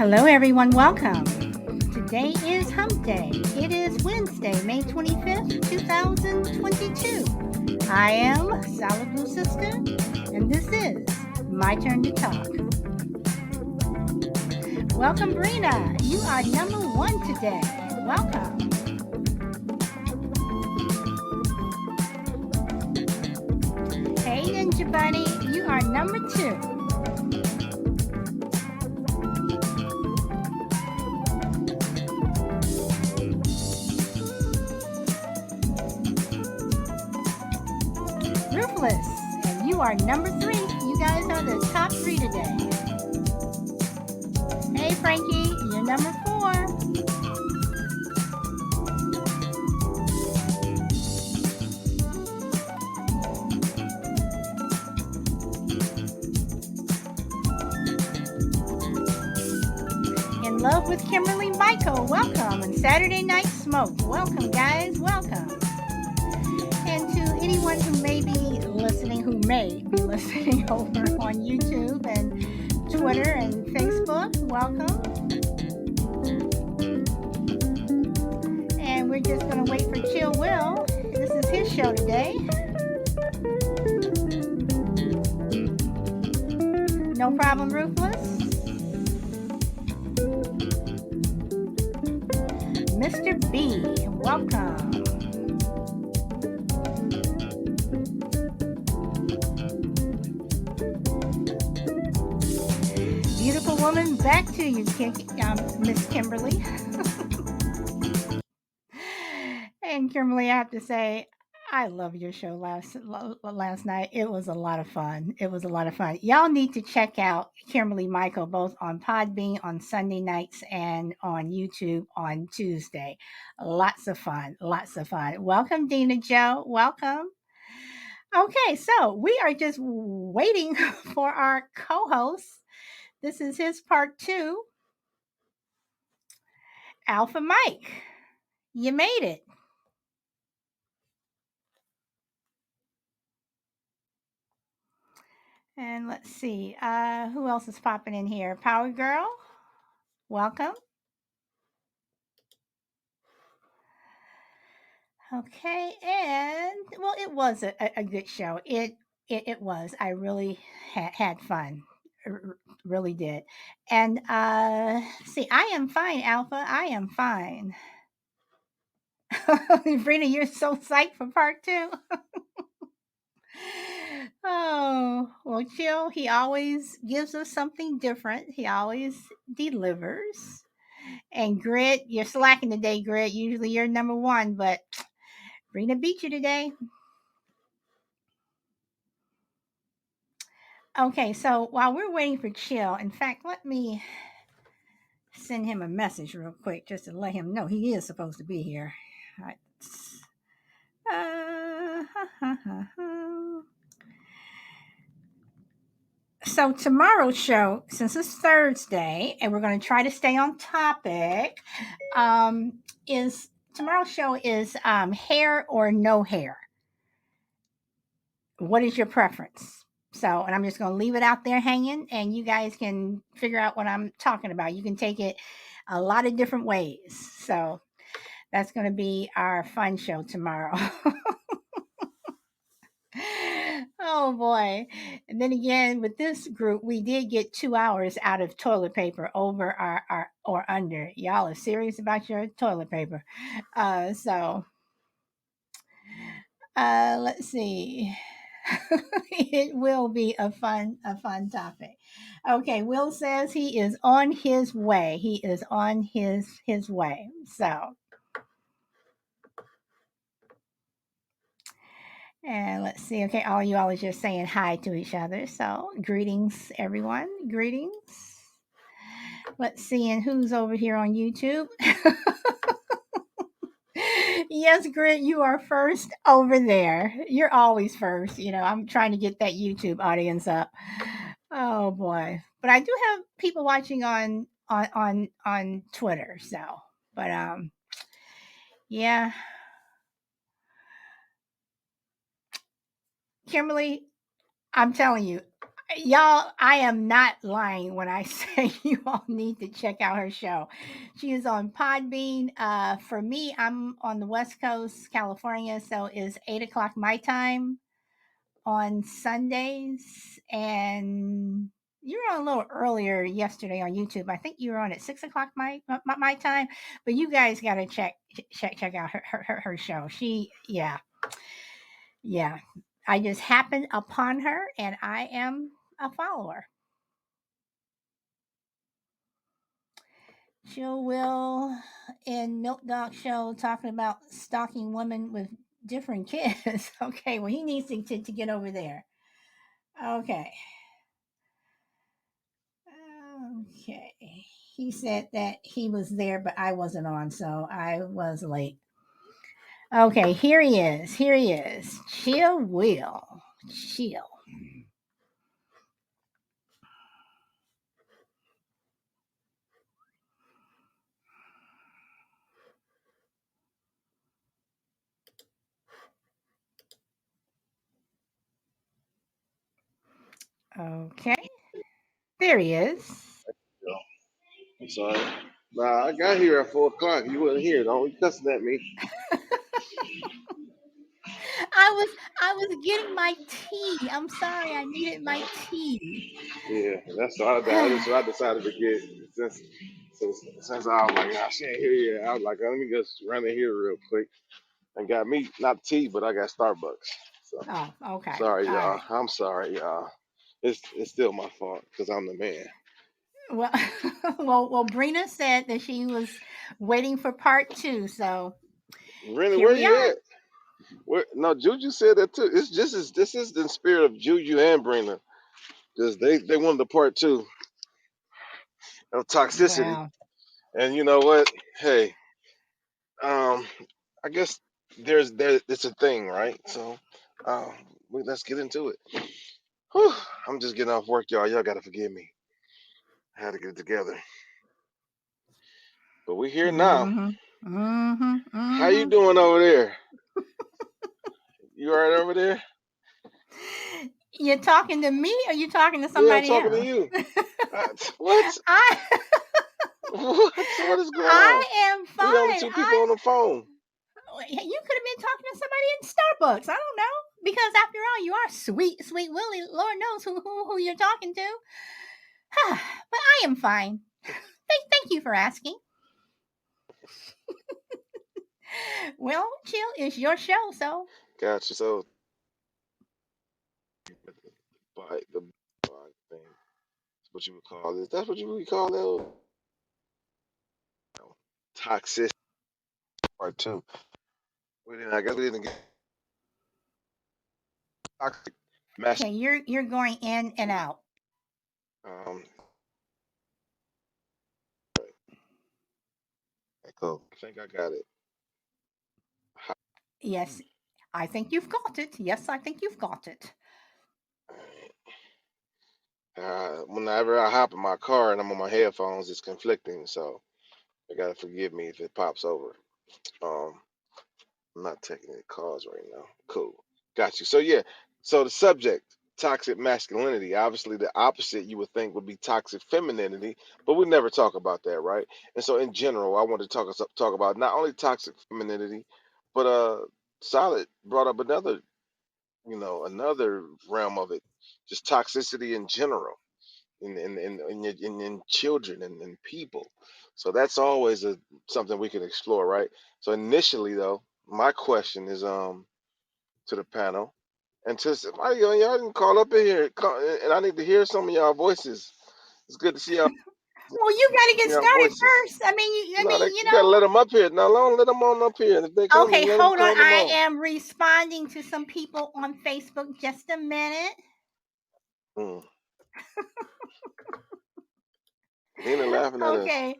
Hello, everyone. Welcome. Today is Hump Day. It is Wednesday, May 25th, 2022. I am Solid Blue Sister, and this is My Turn to Talk. Welcome, Brina. You are number one today. Welcome. Hey, Ninja Bunny. You are number two. Ruthless, and you are number three. You guys are the top three today. Hey, Frankie, you're number four. In Love with Kimberly Michael, welcome. And Saturday Night Smoke, welcome, guys, welcome. And to anyone who may be listening over on YouTube and Twitter and Facebook, welcome. And we're just going to wait for Chill Will. This is his show today. No problem, Ruthless. Mr. B, welcome. Beautiful woman, back to you, Miss Kimberly. And Kimberly, I have to say, I love your show last night. It was a lot of fun. Y'all need to check out Kimberly Michael both on Podbean on Sunday nights and on YouTube on Tuesday. Lots of fun. Welcome, Dina Joe. Welcome. Okay, so we are just waiting for our co-host. This is his part two. Alpha Mike, you made it. And let's see, who else is popping in here? Power Girl, welcome. Okay, and well, it was a good show. It was. I really had fun. Really did. And see, I am fine, Alpha. I am fine. Brina, you're so psyched for part two. Oh, well, Chill, he always gives us something different. He always delivers. And Grit, you're slacking today, Grit. Usually you're number one, but Brina beat you today. Okay, so while we're waiting for Chill, in fact, let me send him a message real quick just to let him know he is supposed to be here. All right. So tomorrow's show, since it's Thursday, and we're going to try to stay on topic, is tomorrow's show is hair or no hair. What is your preference? So, and I'm just going to leave it out there hanging, and you guys can figure out what I'm talking about. You can take it a lot of different ways. So that's going to be our fun show tomorrow. Oh boy. And then again, with this group, we did get 2 hours out of toilet paper over our or under. Y'all are serious about your toilet paper. So let's see. It will be a fun topic. Okay, Will says he is on his way. He is on his way. So and let's see. Okay, all you all are just saying hi to each other. So greetings, everyone. Greetings. Let's see, and who's over here on YouTube? Yes, Grit, you are first over there. You're always first. You know, I'm trying to get that YouTube audience up. Oh boy. But I do have people watching on Twitter, so but yeah. Kimberly, I'm telling you, Y'all, I am not lying when I say you all need to check out her show. She is on Podbean. For me, I'm on the West Coast, California, so it's 8 o'clock my time on Sundays, and you were on a little earlier yesterday on YouTube. I think you were on at 6 o'clock my time, but you guys got to check out her show. Yeah, I just happened upon her, and I am a follower. Jill Will in Milk Dog Show talking about stalking women with different kids. Okay, well, he needs to get over there. Okay. Okay. He said that he was there, but I wasn't on, so I was late. Okay, here he is. Here he is. Chill Will. Chill. Okay. There he is. Yeah, I'm sorry. Nah, I got here at 4 o'clock. You wasn't here. Don't be cussing at me. I was getting my tea. I'm sorry, I needed my tea. Yeah, that's what I decided to get. Since I was like, she ain't here yet. I was like, let me just run in here real quick and got me not tea, but I got Starbucks. So Oh, okay. sorry, All y'all. right. I'm sorry, y'all. It's still my fault because I'm the man. Well, well, Brina said that she was waiting for part two, so Really, here where we you are. at? Where? No, Juju said that too. It's just as this is the spirit of Juju and Brina. Because they wanted the part two of toxicity. Well, And you know what? Hey, um, I guess there it's a thing, right? So, um, let's get into it. Whew, I'm just getting off work, y'all. Y'all gotta forgive me. I had to get it together, but we here now. mm-hmm, mm-hmm, How you mm-hmm. doing over there? You all right over there? You're talking to me, or you talking to Yeah, I'm somebody talking to else? you. What? I What is going I on? am We the only fine. two people on the phone. You could have been talking to somebody in Starbucks. I don't know, because after all, you are sweet, sweet Willie. Lord knows who you're talking to. But I am fine. Thank you for asking. Well, chill. It's your show, so Gotcha. So, the thing. That's what you would call this. That's what you would call it. Toxic part two. I guess we didn't get toxic okay. masculinity. You're going in and out. Um, Echo. I think I got it. Yes, I think you've got it. Yes, I think you've got it. Whenever I hop in my car and I'm on my headphones, it's conflicting. So you gotta forgive me if it pops over. Um, I'm not taking any calls right now. Cool. Got you. So yeah. So the subject, toxic masculinity. Obviously, the opposite you would think would be toxic femininity, but we never talk about that, right? And so in general, I want to talk about not only toxic femininity, but Solid brought up another realm of it, just toxicity in general in children and people. So that's always something we can explore, right? So initially, though, my question is to the panel and to somebody y'all didn't call up in here, and I need to hear some of y'all voices. It's good to see Well, you got to get y'all started voices. first. I mean, No, you gotta let them up here. Now, let them on up here. And if they come, Okay, then let them hold on. call them I on. am responding to some people on Facebook. Just a minute. Hmm. Dina laughing at us. Okay,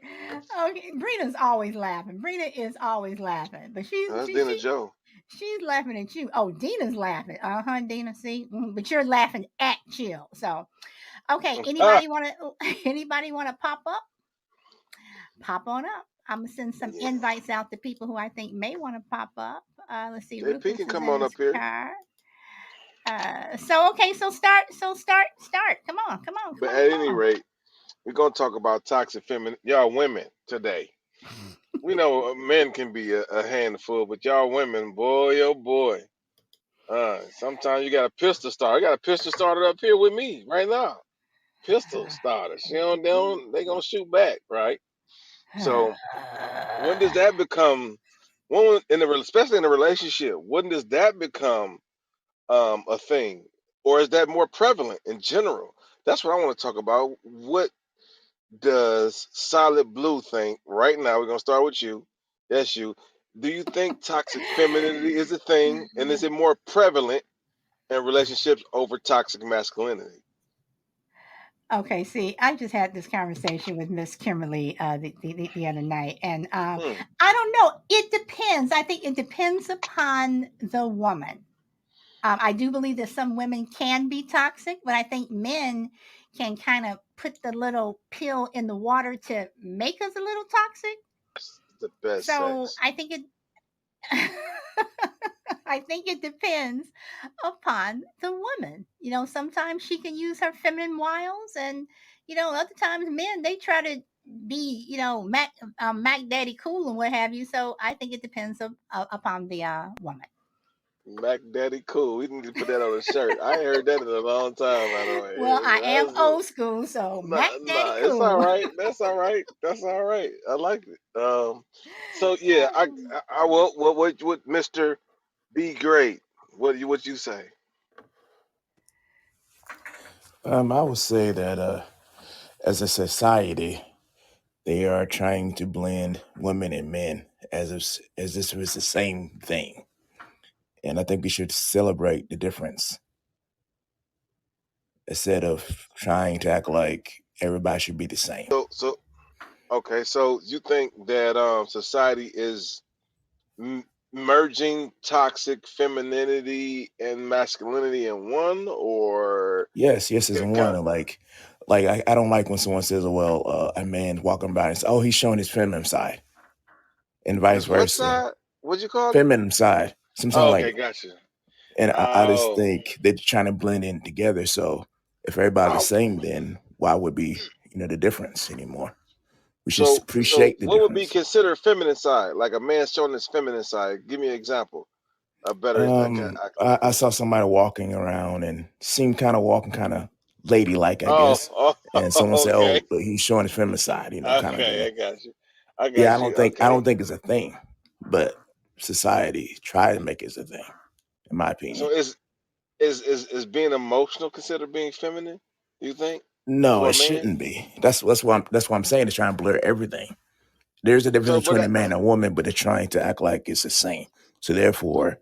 okay. Brina's always laughing. Brina is always laughing, but That's Dina Joe. she's laughing at you. Oh, Dina's laughing. Dina. See, but you're laughing at Chill. So, okay. Ah, Anybody want to pop up? Pop on up. I'm gonna send some yeah. invites out to people who I think may want to pop up. Let's see. JP Rufus can is come in on his up here. car. So okay, so start. Come But on, at come any on. rate, we're gonna talk about toxic feminine. Y'all women today. We know men can be a handful, but y'all women, boy, oh boy. Sometimes you got a pistol starter. I got a pistol starter up here with me right now. Pistol starters. They gonna shoot back, right? So when does that become especially in a relationship? When does that become a thing, or is that more prevalent in general? That's what I want to talk about. What does Solid Blue think right now? We're gonna start with you. That's you. Do you think toxic femininity is a thing, and is it more prevalent in relationships over toxic masculinity? Okay, see, I just had this conversation with Miss Kimberly the other night, and Hmm. I don't know. It depends. I think it depends upon the woman. I do believe that some women can be toxic, but I think men can kind of put the little pill in the water to make us a little toxic. It's the best So sex. I think it. I think it depends upon the woman. Sometimes she can use her feminine wiles, and other times men they try to be, Mac Daddy cool and what have you. So I think it depends upon the woman. Mac Daddy cool. We need to put that on a shirt. I ain't heard that in a long time, by the Well, I am way. old school, so Mac Nah, Daddy nah, it's all cool. right. That's all right. That's all right. I like it. So yeah, I will. What Mister Be Great? What you say? I would say that as a society, they are trying to blend women and men as this was the same thing, and I think we should celebrate the difference instead of trying to act like everybody should be the same. So okay. So you think that society is m- merging toxic femininity and masculinity in one, or Yes, yes is one. kind And I don't like when someone says, "Well, a man walking by and says, oh, he's showing his feminine side," and vice of what versa. side? What'd you call it? Feminine side. Sometimes Oh, okay, like, gotcha. and I just Oh, think they're trying to blend in together. So if everybody's the oh. same, then why would be the difference anymore? We should So appreciate the what would be difference. considered feminine side? Like a man showing his feminine side. Give me an example. A better I can I think saw of. somebody walking around and seemed kind of walking kind of ladylike, I guess. Oh, And oh, someone said, okay, "Oh, but he's showing his feminine side," kind of okay, thing. I got you. I Yeah, got you. I Okay. don't think it's a thing, but society try to make it a thing, in my So opinion. is being emotional considered being feminine? You think No, for a it man? shouldn't be. That's why I'm saying it's trying to blur everything. There's a difference So, between a man and a woman, but they're trying to act like it's the same. So therefore,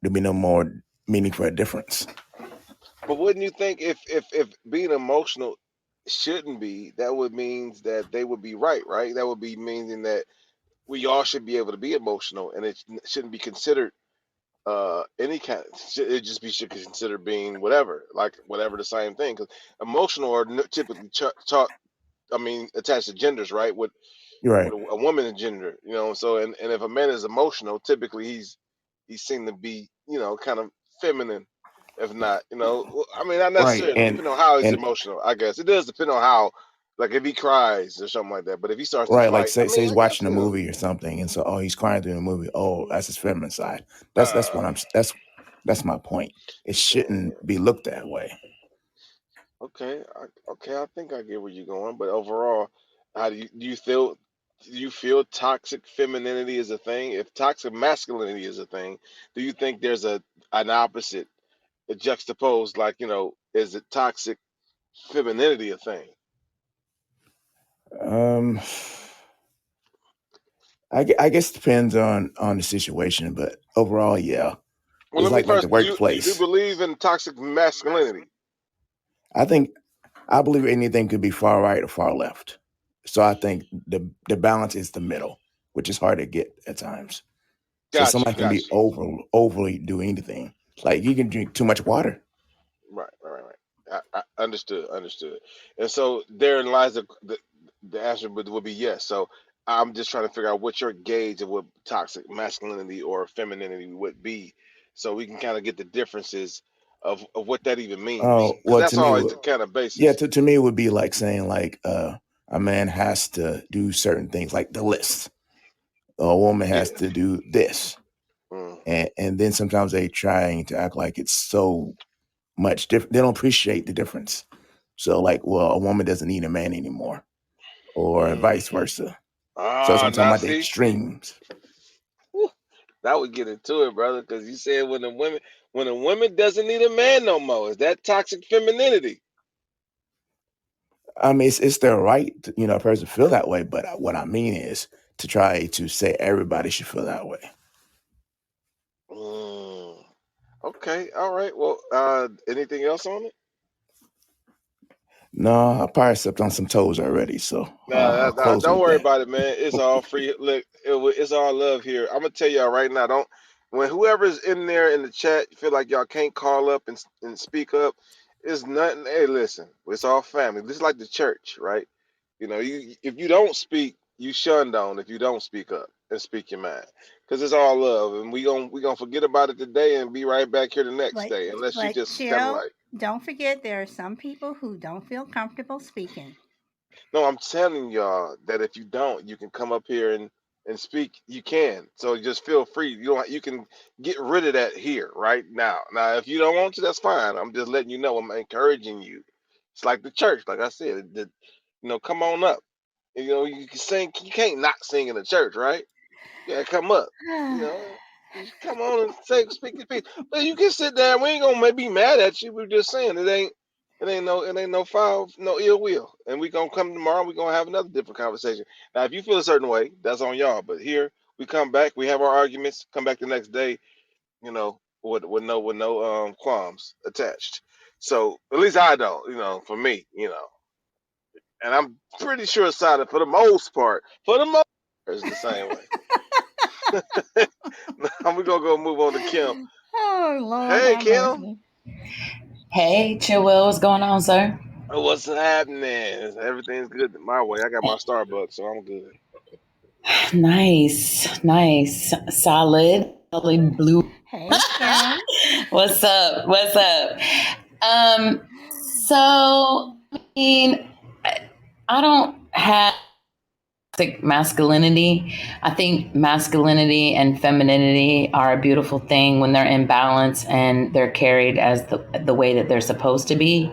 there'll be no more meaning for a difference. but wouldn't you think if being emotional shouldn't be, that would means that they would be right, right? That would be meaning that we all should be able to be emotional, and it shouldn't be considered any kind. It just be should consider being whatever, like whatever the same thing. Because emotional are typically taught. I mean, attached to genders, right? You're With right. a woman in gender, So and if a man is emotional, typically he's seen to be kind of feminine. If not, well, I mean, not Right. necessarily. Depending on how he's And emotional, I guess it does depend on how. Like if he cries or something like that, but if he starts to right, like fight, I say mean, he's I guess watching a movie or something, and so he's crying through the movie. Oh, that's his feminine side. That's what uh, I'm. That's my point. It shouldn't yeah. be looked that way. Okay, okay, I think I get where you're going, but overall, how do you feel toxic femininity is a thing? If toxic masculinity is a thing, do you think there's an opposite, a juxtaposed, like, is it toxic femininity a thing? Um, I guess it depends on the situation, but overall, yeah, Well, it's let me like the first, do you workplace. believe in toxic masculinity? I think I believe anything could be far right or far left. So I think the balance is the middle, which is hard to get at times. So Got you, somebody can be got you. overly do anything. Like you can drink too much water. Right, right, right, right. I understood, understood. And so therein lies the answer would be yes. So I'm just trying to figure out what your gauge of what toxic masculinity or femininity would be, so we can kind of get the differences of what that even means, because Well, that's to me, always the kind of yeah, basis. to me it would be like saying like a man has to do certain things, like the list. A woman has Yeah. to do this, Mm. and then sometimes they trying to act like it's so much different. They don't appreciate the difference. So like, well, a woman doesn't need a man anymore, or Mm. vice versa. So Ah, sometimes now about the see, extremes. whew, now we get into it, brother, because you said when a woman doesn't need a man no more, is that toxic femininity? I mean, it's their right, to, a person feel that way. But what I mean is to try to say everybody should feel that way. Mm. Okay, all right. Well, anything else on it? No, I probably stepped on some toes already, so Nah, I'll close don't with worry that. about it, man. It's all free. Look, it's all love here. I'm gonna tell y'all right now. Don't when whoever's in there in the chat feel like y'all can't call up and speak up. It's nothing. Hey, listen, it's all family. Just like the church, right? You if you don't speak, you shunned on. If you don't speak up and speak your mind, because it's all love, and we gonna forget about it today and be right back here the next But day, unless you but just kind of chill. like. Don't forget there are some people who don't feel comfortable speaking. No, I'm telling y'all that if you don't, you can come up here and speak. You can. So just feel free. You can get rid of that here right now. Now, if you don't want to, that's fine. I'm just letting you know. I'm encouraging you. It's like the church, like I said. Come on up. You can sing. You can't not sing in the church, right? Yeah, come up. You know, just come on and speak your piece. But you can sit down. We ain't gonna be mad at you. We're just saying it ain't no foul, no ill will. And we gonna come tomorrow. We gonna have another different conversation. Now, if you feel a certain way, that's on y'all. But here we come back. We have our arguments. Come back the next day. With no qualms attached. So at least I don't. For me. And I'm pretty sure Sada, for the most part, is the same way. Now we're gonna go move on to Kim. Oh Lord, Hey, have Kim. mercy. Hey, Chillwell, what's going on, sir? What's happening? Everything's good my way. I got my Starbucks, so I'm good. Nice, nice, solid blue. Hey Kim. What's up? What's up? Um, so I mean, I don't have toxic masculinity. I think masculinity and femininity are a beautiful thing when they're in balance and they're carried as the way that they're supposed to be.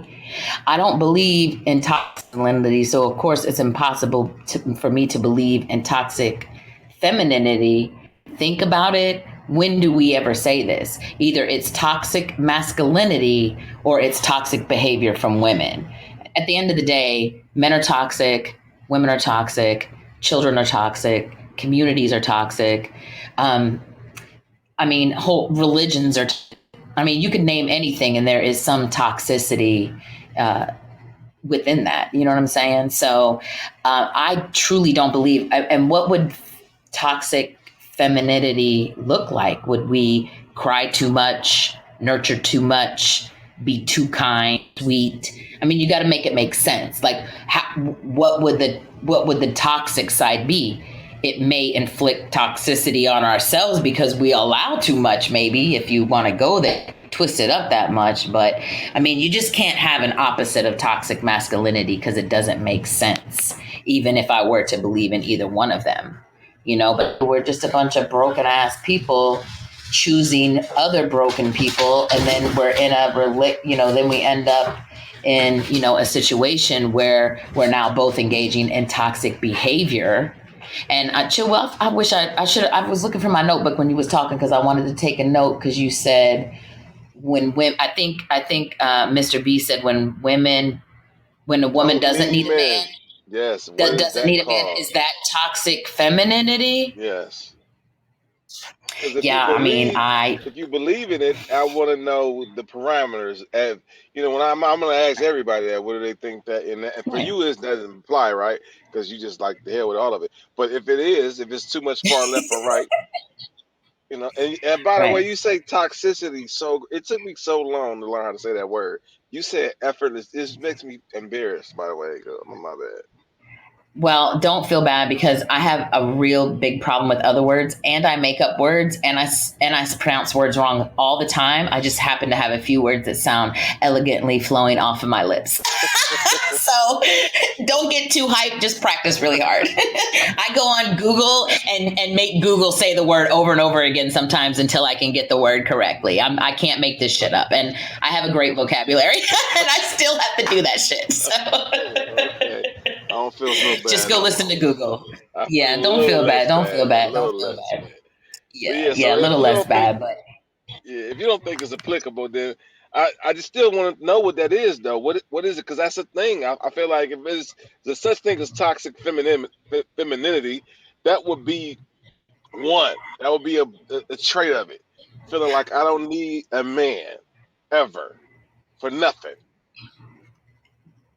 I don't believe in toxic masculinity, so of course it's impossible for me to believe in toxic femininity. Think about it. When do we ever say this? Either it's toxic masculinity or it's toxic behavior from women. At the end of the day, men are toxic, women are toxic, children are toxic, communities are toxic. Um, whole religions are. You can name anything, and there is some toxicity uh, within that. You know what I'm saying? So I truly don't believe. And what would toxic femininity look like? Would we cry too much, nurture too much, be too kind, sweet? You got to make it make sense. Like, what would the toxic side be? It may inflict toxicity on ourselves because we allow too much, maybe, if you want to go there, twist it up that much. But you just can't have an opposite of toxic masculinity because it doesn't make sense, even if I were to believe in either one of them. But we're just a bunch of broken ass people choosing other broken people, and then we're in then we end up in a situation where we're now both engaging in toxic behavior. And well, I wish I should. I was looking for my notebook when you was talking because I wanted to take a note because you said when women. I think Mr. B said when a woman Don't doesn't need need a man, men. Yes. What is doesn't that need a man. called? Is that toxic femininity? Yes. Because if you Yeah, believe, if you believe in it, I want to know the parameters. When I'm going to ask everybody that, what do they think that? And for right. you, it doesn't apply, right? Because you just like the hell with all of it. But if it is, if it's too much far left or right, and by the way, Right. you say toxicity. So it took me so long to learn how to say that word. You said effortless. This makes me embarrassed. By the way, my bad. Well, don't feel bad because I have a real big problem with other words, and I make up words, and I pronounce words wrong all the time. I just happen to have a few words that sound elegantly flowing off of my lips. So don't get too hyped. Just practice really hard. I go on Google and make Google say the word over and over again sometimes until I can get the word correctly. I can't make this shit up, and I have a great vocabulary, and I still have to do that shit. So. Okay. I don't feel so bad. Just go listen to Google. I feel Yeah, a don't little feel less bad. Don't bad. feel A bad. Don't little feel less bad. bad. But Yeah, yeah, yeah, so a little if you less don't think bad, but if you don't think it's applicable, then I just still want to know what that is, though. What is it? Because that's the thing. I feel like if there's such thing as toxic femininity, that would be one. That would be a trait of it. Feeling like I don't need a man ever for nothing.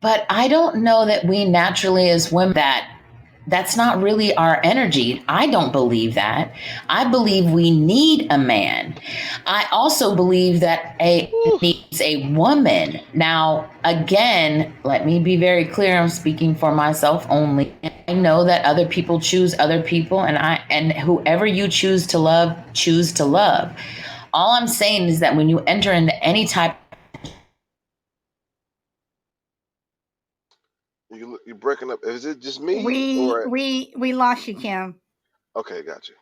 but I don't know that we naturally as women that's not really our energy. I don't believe that. I believe we need a man. I also believe that a Whew. needs a woman. Now, again, let me be very clear. I'm speaking for myself only. I know that other people choose other people, and whoever you choose to love, choose to love. All I'm saying is that when you enter into any type. You breaking up? Is it just me We or we we lost you, Kim. okay? Got you.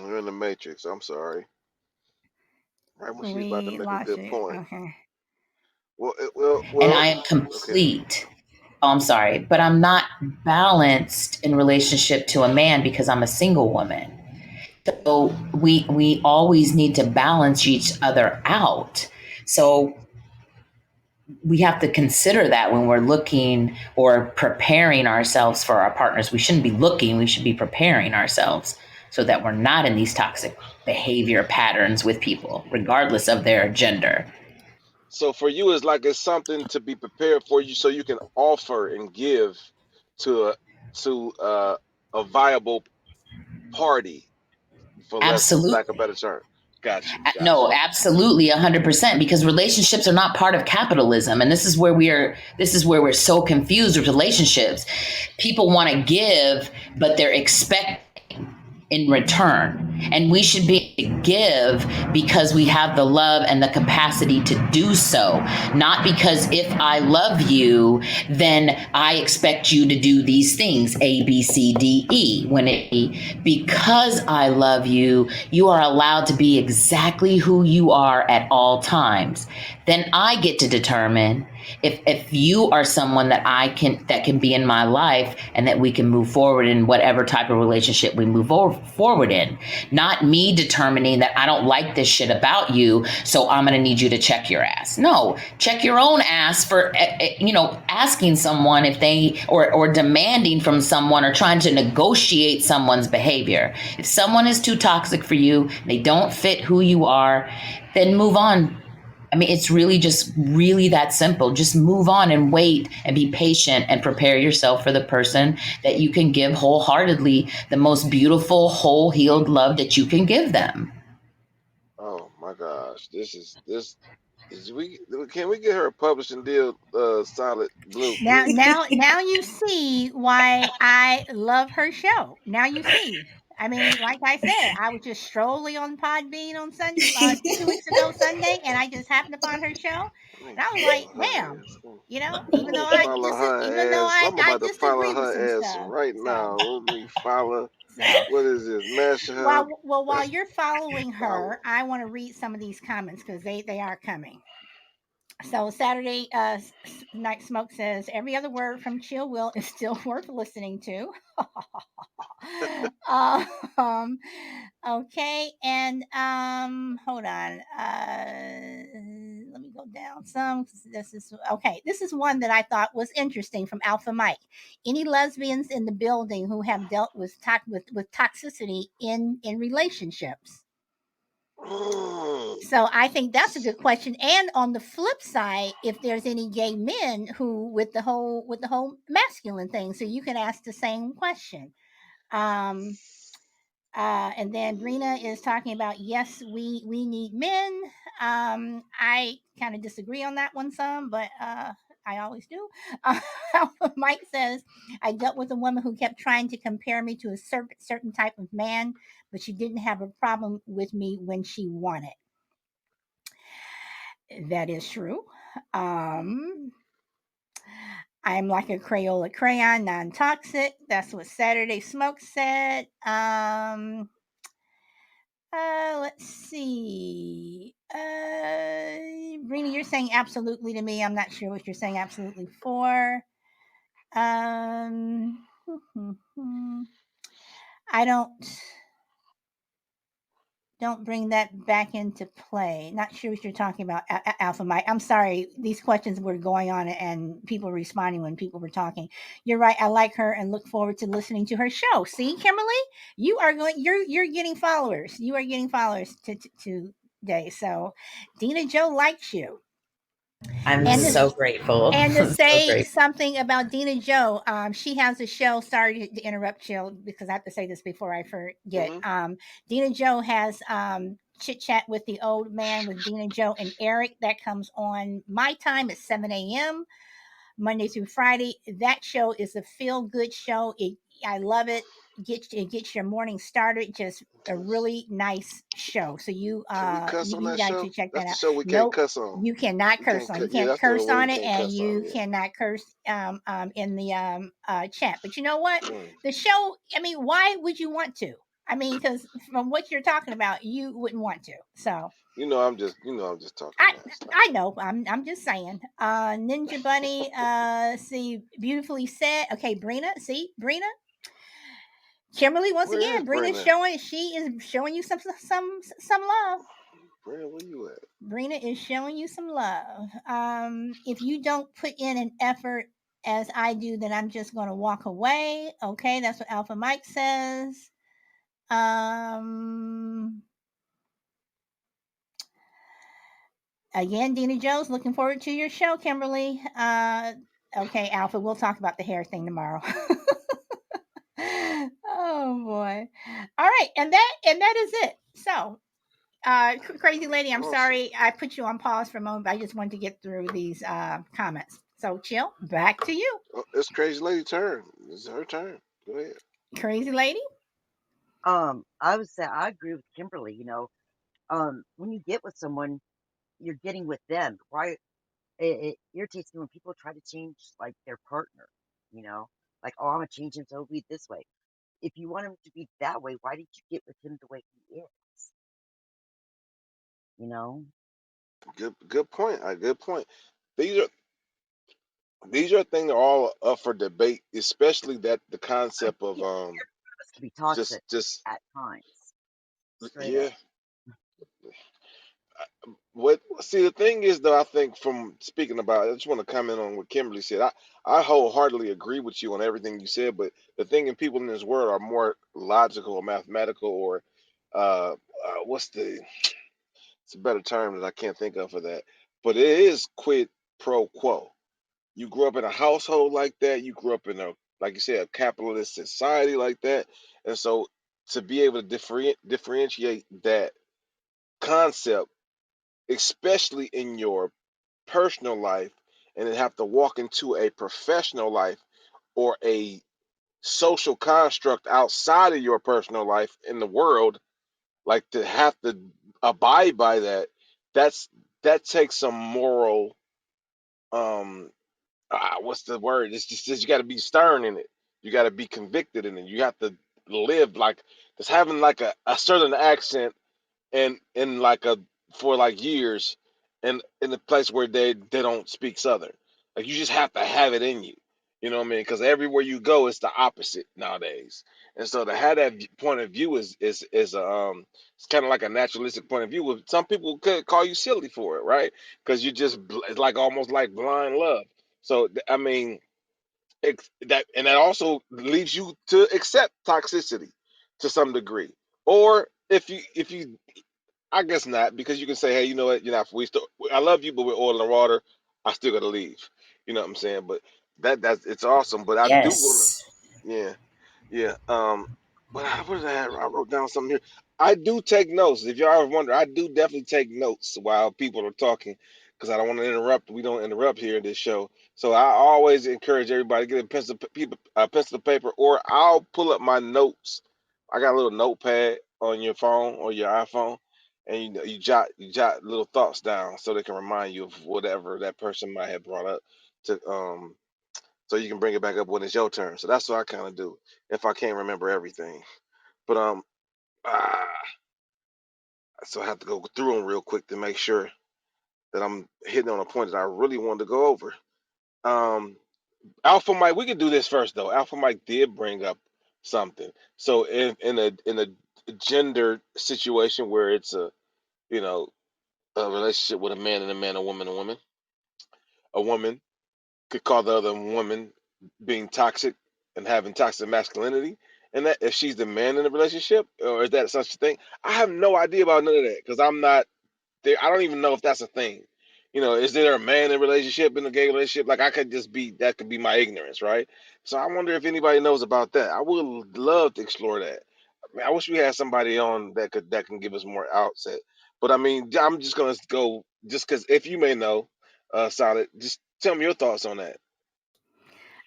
You're in the matrix. I'm sorry. Right when she's about to We make a lost good you. point. Okay. And Well. I am Okay. complete. Oh, I'm sorry, but I'm not balanced in relationship to a man because I'm a single woman. So we always need to balance each other out. So we have to consider that when we're looking or preparing ourselves for our partners. We shouldn't be looking, we should be preparing ourselves so that we're not in these toxic behavior patterns with people, regardless of their gender. So for you, it's like it's something to be prepared for you, so you can offer and give to to a viable party, for less lack of Absolutely. better term. Got you. Got No, you. absolutely 100% because relationships are not part of capitalism, and this is where we're so confused with relationships. People want to give, but they're expecting in return. And we should be able to give because we have the love and the capacity to do so, not because if I love you, then I expect you to do these things A, B, C, D, E. When it because I love you, you are allowed to be exactly who you are at all times. Then I get to determine if you are someone that can be in my life and that we can move forward in whatever type of relationship we move forward in, not me determining that I don't like this shit about you, so I'm going to need you to check your ass. No, check your own ass for asking someone if they or demanding from someone or trying to negotiate someone's behavior. If someone is too toxic for you, they don't fit who you are, then move on. I mean, it's really just really that simple. Just move on and wait and be patient and prepare yourself for the person that you can give wholeheartedly the most beautiful, whole healed love that you can give them. Oh my gosh, we can we get her a publishing deal? Solid Blue, Now, please. now, now you see why I love her show. Now you see. I mean, like I said, I was just strolling on Podbean on 2 weeks ago Sunday, and I just happened upon her show, Let me and I was like, follow her "Damn!" ass. Even Let though me follow even though her ass. I'm I about to follow disagree with some her ass stuff. right So, now. Let me follow. so What is this? Mash Hub. while you're following her, Follow. I want to read some of these comments because they are coming. So Saturday Night Smoke says every other word from Chill Will is still worth listening to. um, okay, and hold on. Let me go down some. This is okay. This is one that I thought was interesting from Alpha Mike. Any lesbians in the building who have dealt with with toxicity in relationships? Mm. So I think that's a good question. And on the flip side, if there's any gay men who with the whole masculine thing, so you can ask the same question. Um, and then Brina is talking about yes, we need men. I kind of disagree on that one some, but I always do. Mike says, I dealt with a woman who kept trying to compare me to a certain type of man, but she didn't have a problem with me when she wanted. That is true. Um, I'm like a Crayola crayon, non toxic. That's what Saturday Smoke said. Let's see. Brina, you're saying absolutely to me. I'm not sure what you're saying absolutely for. Um, I don't bring that back into play. Not sure what you're talking about, Alpha Mike. I'm sorry. These questions were going on and people were responding when people were talking. You're right. I like her and look forward to listening to her show. See, Kimberly, you're getting followers. You are getting followers today. So, Dina Joe likes you. I'm And so this grateful. and to So say grateful. something about Dina Joe, she has a show. Sorry to interrupt, Jill, because I have to say this before I forget. Hmm. Dina Joe has Chit Chat with the Old Man with Dina Joe and Eric. That comes on my time at 7 a.m. Monday through Friday. That show is a feel good show. I love it. It gets your morning started. Just a really nice show. So Can we cuss on you that guys show? should check That's that the out. show we can't Nope, cuss on. you cannot We curse can't on. You cut. Yeah, can't that's the curse one we on it, can't and cuss on. you Yeah. cannot curse in the chat. But you know what? Mm. The show. I mean, why would you want to? I mean, because from what you're talking about, you wouldn't want to. So I'm just talking I mess. I know. I'm just saying. Ninja Bunny. See, beautifully said. Okay, Brina. See, Brina. Kimberly. Once Where is again, Brina is Brenda? showing. She is showing you some love. Brenda, where you at? Brina is showing you some love. If you don't put in an effort as I do, then I'm just going to walk away. Okay, that's what Alpha Mike says. Um, Again, Dina Jones, looking forward to your show, Kimberly. Okay, Alpha, we'll talk about the hair thing tomorrow. Oh boy. All right, and that is it. So, crazy lady, I'm Awesome. sorry I put you on pause for a moment, but I just wanted to get through these comments. So, chill. Back to you, Oh, it's Crazy Lady turn. It's her turn. Go ahead. crazy lady. I would say I agree with Kimberly. When you get with someone, you're getting with them. Why it irritates me when people try to change like their partner. You know, like, oh, I'm gonna change him so he'll be this way. If you want him to be that way, why did you get with him the way he is? You know, Good point. A good point. These are these are things that are all up for debate, especially that the concept of yeah, this can be toxic just at times, straight yeah. up. What see the thing is though, I think from speaking about, I just want to comment on what Kimberly said. I wholeheartedly agree with you on everything you said, but the thing in people in this world are more logical or mathematical or what's the it's a better term that I can't think of for that. But it is quid pro quo. You grew up in a household like that, you grew up in a like you said, a capitalist society like that. And so to be able to differentiate that concept, especially in your personal life, and then have to walk into a professional life or a social construct outside of your personal life in the world, like to have to abide by that, that's that takes some moral what's the word? It's just you got to be stern in it. You got to be convicted in it. You have to live like just having like a certain accent and in like a for like years and in a place where they don't speak Southern. Like you just have to have it in you. You know what I mean? Because everywhere you go, it's the opposite nowadays. And so to have that point of view is it's kind of like a naturalistic point of view. Some people could call you silly for it, right? Because you just it's like almost like blind love. So I mean, that also leads you to accept toxicity to some degree. Or if you I guess not, because you can say, hey, you know what, you're not. We still, I love you, but we're oil and water. I still got to leave. You know what I'm saying? But that's it's awesome. But I do want Yes. to, yeah, yeah. What did I have? I wrote down something here. I do take notes. If y'all ever wonder, I do definitely take notes while people are talking. because I don't want to interrupt. We don't interrupt here in this show. So I always encourage everybody to get a pencil, paper, or I'll pull up my notes. I got a little notepad on your phone or your iPhone, and you jot little thoughts down so they can remind you of whatever that person might have brought up to so you can bring it back up when it's your turn. So that's what I kind of do if I can't remember everything. But ah, so I have to go through them real quick to make sure that I'm hitting on a point that I really wanted to go over. Um, Alpha Mike, we could do this first though. Alpha Mike did bring up something. So in a gender situation where it's you know a relationship with a man and a man, a woman, a woman could call the other woman being toxic and having toxic masculinity. And that if she's the man in the relationship, or is that such a thing? I have no idea about none of that because I'm not there. I don't even know if that's a thing. Is there a man in a relationship in a gay relationship? Like I could just be that could be my ignorance, right? So I wonder if anybody knows about that. I would love to explore that. I mean, I wish we had somebody on that can give us more outset. But I mean, I'm just gonna go just because if you may know, Solid, just tell me your thoughts on that.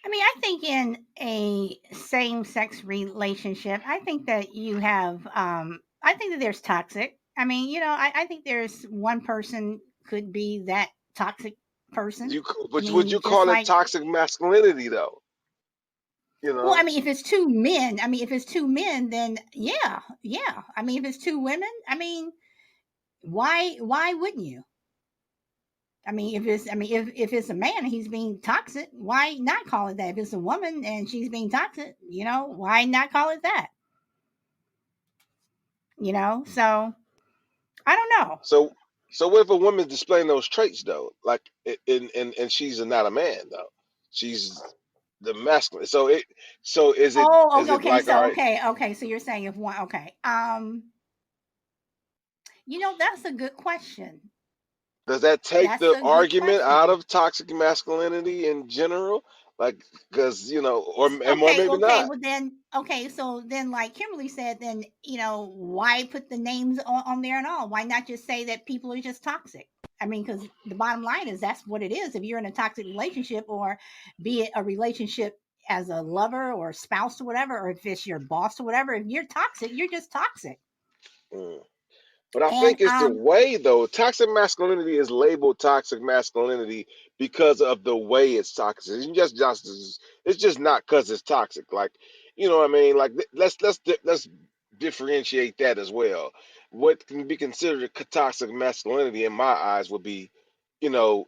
I mean, I think in a same-sex relationship, I think that you have, I think that there's toxic. I mean, I think there's one person could be that toxic person. I But would mean, you just call it like, toxic masculinity though? You well, I know, mean, if it's two men, I mean, if it's two men, then yeah, yeah. I mean, if it's two women, I mean, why wouldn't you? I mean, if it's a man and he's being toxic, why not call it that? If it's a woman and she's being toxic, why not call it that? So I don't know. so so what if a woman's displaying those traits though? Like and she's not a man though. She's the masculine. So is it Oh, is okay, it okay. like all So right? okay. So you're saying if one, okay. That's a good question. Does that take That's the a good argument out question. of toxic masculinity in general? Like because or Okay, maybe okay. not. Well then, okay. So then, like Kimberly said, then why put the names on there and all? Why not just say that people are just toxic? I mean, because the bottom line is that's what it is. If you're in a toxic relationship, or be it a relationship as a lover or spouse or whatever, or if it's your boss or whatever, if you're toxic, you're just toxic. Mm. But I And think it's the way though. Toxic masculinity is labeled toxic masculinity because of the way it's toxic. It's just not because it's toxic. Like what I mean. Like let's differentiate that as well. What can be considered toxic masculinity in my eyes would be,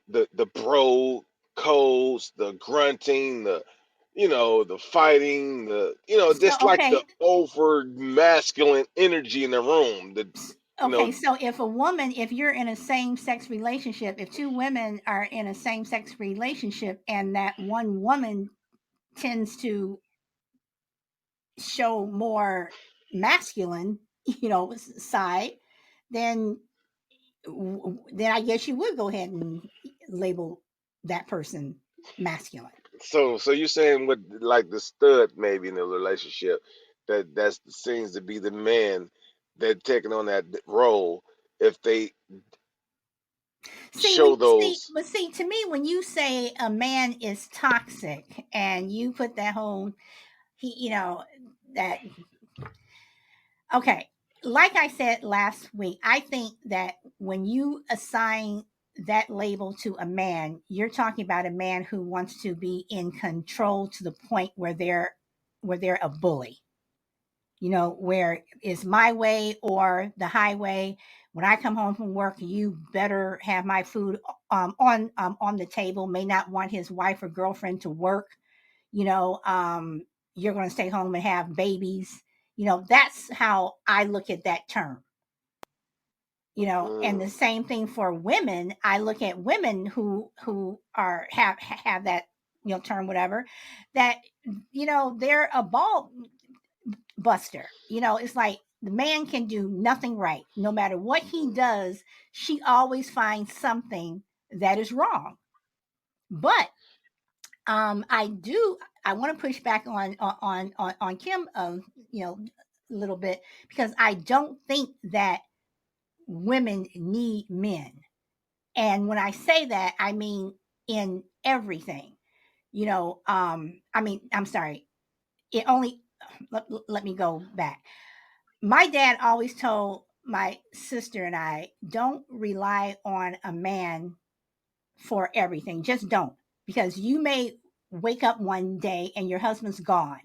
the bro codes, the grunting, the fighting, so just like the okay, over masculine energy in the room. You know, okay, so if you're in a same sex relationship, if two women are in a same sex relationship and that one woman tends to show more masculine, side, then then I guess you would go ahead and label that person masculine. so you're saying with like the stud maybe in the relationship that seems to be the man that taking on that role if they See, show when those. to me, when you say a man is toxic and you put that whole he, that okay, like I said last week, I think that when you assign that label to a man, you're talking about a man who wants to be in control to the point where they're a bully. Where is my way or the highway. When I come home from work, you better have my food on the table. May not want his wife or girlfriend to work. you know um you're going to stay home and have babies. That's how I look at that term. And the Mm, same thing for women. I look at women who are have that term, whatever, that they're a ball buster. It's like the man can do nothing right. No matter what he mm, does, she always finds something that is wrong. But I want to push back on Kim, a little bit, because I don't think that women need men. And when I say that, I mean in everything. I mean, I'm sorry. It only let me go back. My dad always told my sister and I, don't rely on a man for everything. Just don't, because you may wake up one day and your husband's gone.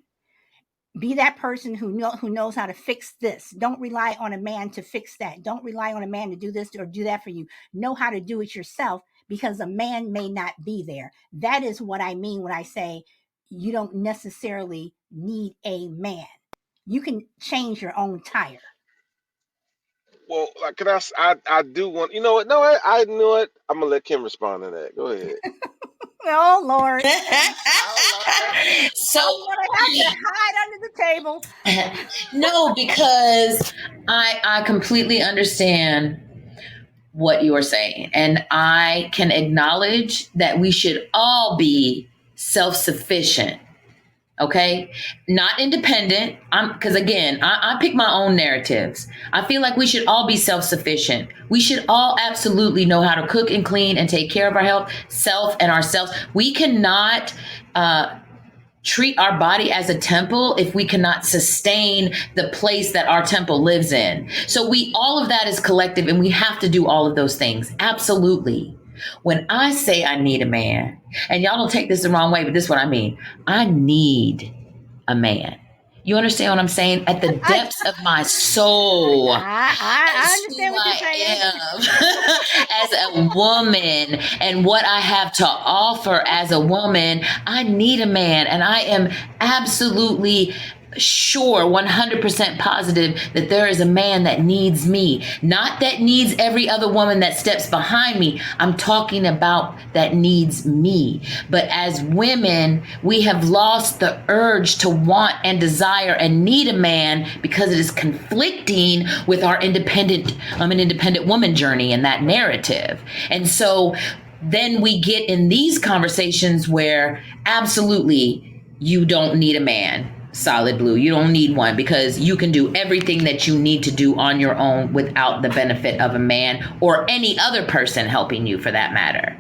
Be that person who knows how to fix this. Don't rely on a man to fix that. Don't rely on a man to do this or do that for you. Know how to do it yourself, because a man may not be there. That is what I mean when I say you don't necessarily need a man. You can change your own tire. Well, like, I do want. You know what? No, I knew it. I'm gonna let Kim respond to that. Go ahead. Oh Lord, All right. So I'm gonna have to hide under the table. no, because I completely understand what you're saying, and I can acknowledge that we should all be self-sufficient. Okay, not independent. Because again, I pick my own narratives. I feel like we should all be self-sufficient. We should all absolutely know how to cook and clean and take care of our health, self and ourselves. We cannot treat our body as a temple if we cannot sustain the place that our temple lives in. So all of that is collective, and we have to do all of those things. Absolutely. When I say I need a man, and y'all don't take this the wrong way, but this is what I mean. I need a man. You understand what I'm saying? At the depths of my soul, I as understand who what you're saying. I am, as a woman, and what I have to offer as a woman, I need a man. And I am absolutely sure, 100% positive, that there is a man that needs me. Not that needs every other woman that steps behind me. I'm talking about that needs me. But as women, we have lost the urge to want and desire and need a man, because it is conflicting with our independent, I'm an independent woman journey and that narrative. And so then we get in these conversations where absolutely you don't need a man. Solid blue. You don't need one, because you can do everything that you need to do on your own without the benefit of a man or any other person helping you, for that matter.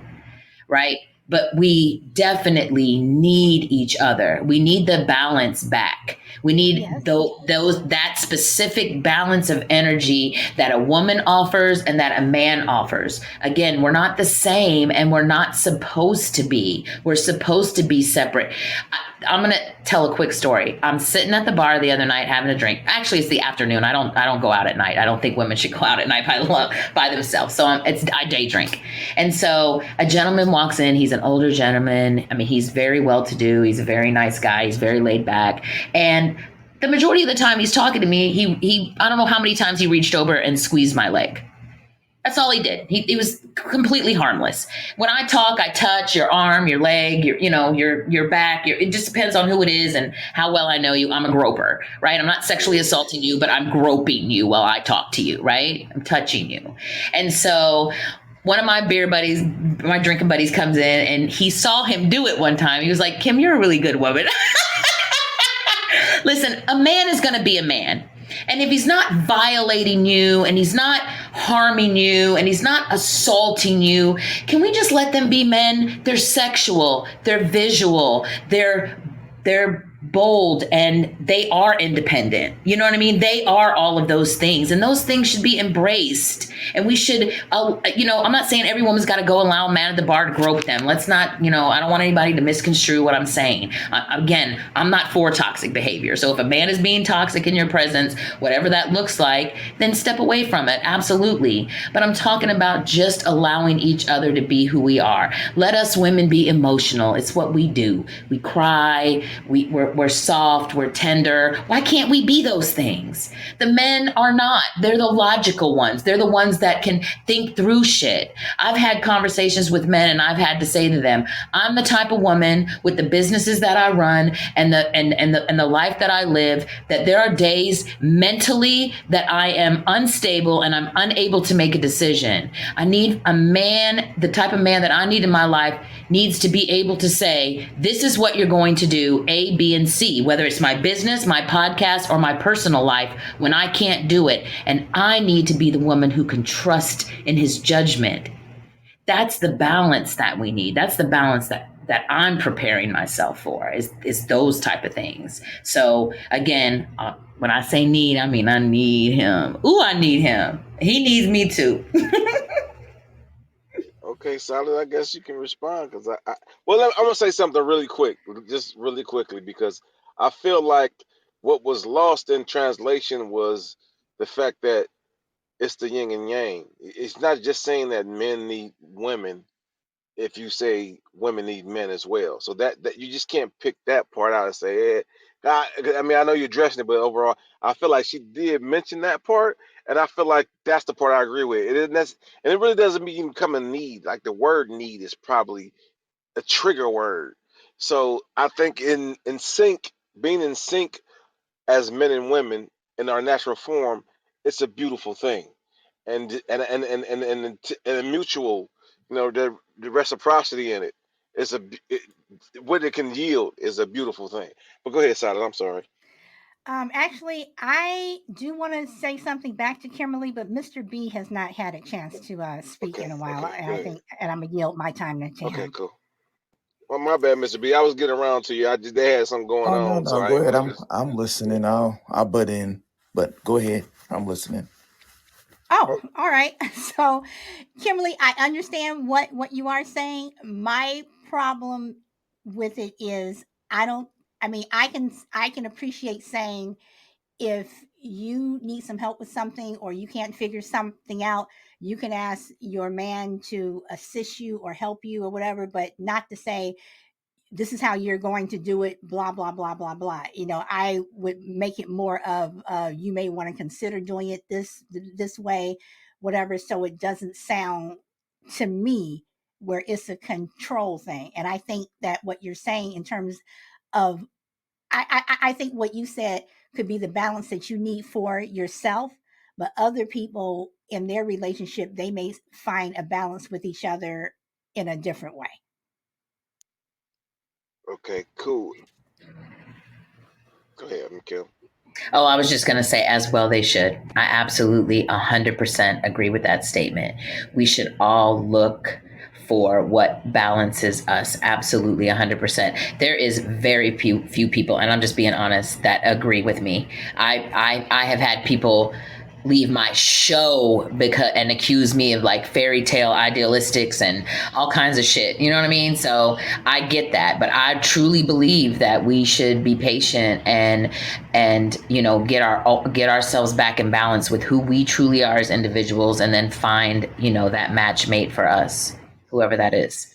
Right? But we definitely need each other. We need the balance back. We need that specific balance of energy that a woman offers and that a man offers. Again, we're not the same, and we're not supposed to be. We're supposed to be separate. I'm going to tell a quick story. I'm sitting at the bar the other night having a drink. Actually, it's the afternoon. I don't go out at night. I don't think women should go out at night by themselves. So I day drink. And so a gentleman walks in. He's an older gentleman. I mean, he's very well-to-do. He's a very nice guy. He's very laid back. And the majority of the time he's talking to me, he I don't know how many times he reached over and squeezed my leg. That's all he did. He was completely harmless. When I talk, I touch your arm, your leg, your back. It just depends on who it is and how well I know you. I'm a groper, right? I'm not sexually assaulting you, but I'm groping you while I talk to you, right? I'm touching you. And so one of my beer buddies, my drinking buddies, comes in, and he saw him do it one time. He was like, "Kim, you're a really good woman." Listen, a man is going to be a man. And if he's not violating you, and he's not harming you, and he's not assaulting you, can we just let them be men? They're sexual, they're visual, they're bold, and they are independent. You know what I mean? They are all of those things, and those things should be embraced. And we should, I'm not saying every woman's got to go allow a man at the bar to grope them. Let's not, I don't want anybody to misconstrue what I'm saying. Again, I'm not for toxic behavior. So if a man is being toxic in your presence, whatever that looks like, then step away from it. Absolutely. But I'm talking about just allowing each other to be who we are. Let us women be emotional. It's what we do. We cry. We're soft. We're tender. Why can't we be those things? The men are not. They're the logical ones. They're the ones that can think through shit. I've had conversations with men, and I've had to say to them, I'm the type of woman, with the businesses that I run and the life that I live, that there are days mentally that I am unstable and I'm unable to make a decision. I need a man. The type of man that I need in my life needs to be able to say, this is what you're going to do, A, B, and C, whether it's my business, my podcast, or my personal life, when I can't do it. And I need to be the woman who can trust in his judgment. that's the balance that we need. That's the balance that I'm preparing myself for is those type of things. So again, when I say need, I mean I need him. Ooh, I need him. He needs me too. Okay, solid. I guess you can respond because well, I'm gonna say something really quick, just really quickly, because I feel like what was lost in translation was the fact that it's the yin and yang. It's not just saying that men need women. If you say women need men as well, so that you just can't pick that part out and say, God, I mean, I know you're addressing it, but overall, I feel like she did mention that part, and I feel like that's the part I agree with. It isn't and it really doesn't even become a need. Like the word need is probably a trigger word. So I think in sync, being in sync as men and women in our natural form, it's a beautiful thing, and a mutual, the reciprocity in it is what it can yield is a beautiful thing. But go ahead, Sada. I'm sorry. Actually, I do want to say something back to Kimberly, but Mr. B has not had a chance to speak Okay, in a while, okay, and go I ahead. think, and I'm gonna yield my time to Okay, him. cool. Well, my bad, Mr. B. I was getting around to you. I just they had something going Oh no, on, so no, I go didn't ahead. want to I'm just. I'm listening. I'll butt in, but go ahead. I'm listening. Oh, all right. So, Kimberly, I understand what you are saying. My problem with it is I don't. I mean, I can appreciate saying if you need some help with something or you can't figure something out, you can ask your man to assist you or help you or whatever, but not to say this is how you're going to do it, blah blah blah blah blah. I would make it more of you may want to consider doing it this way, whatever, so it doesn't sound to me where it's a control thing. And I think that what you're saying in terms of I think what you said could be the balance that you need for yourself, but other people in their relationship, they may find a balance with each other in a different way. Okay, cool. Go ahead, Mikhail. Oh, I was just going to say, as well, they should. I absolutely 100% agree with that statement. We should all look for what balances us. Absolutely 100%. There is very few people, and I'm just being honest, that agree with me. I have had people leave my show because and accuse me of like fairy tale idealistics and all kinds of shit. You know what I mean? So I get that, but I truly believe that we should be patient and get ourselves back in balance with who we truly are as individuals, and then find that match mate for us, whoever that is.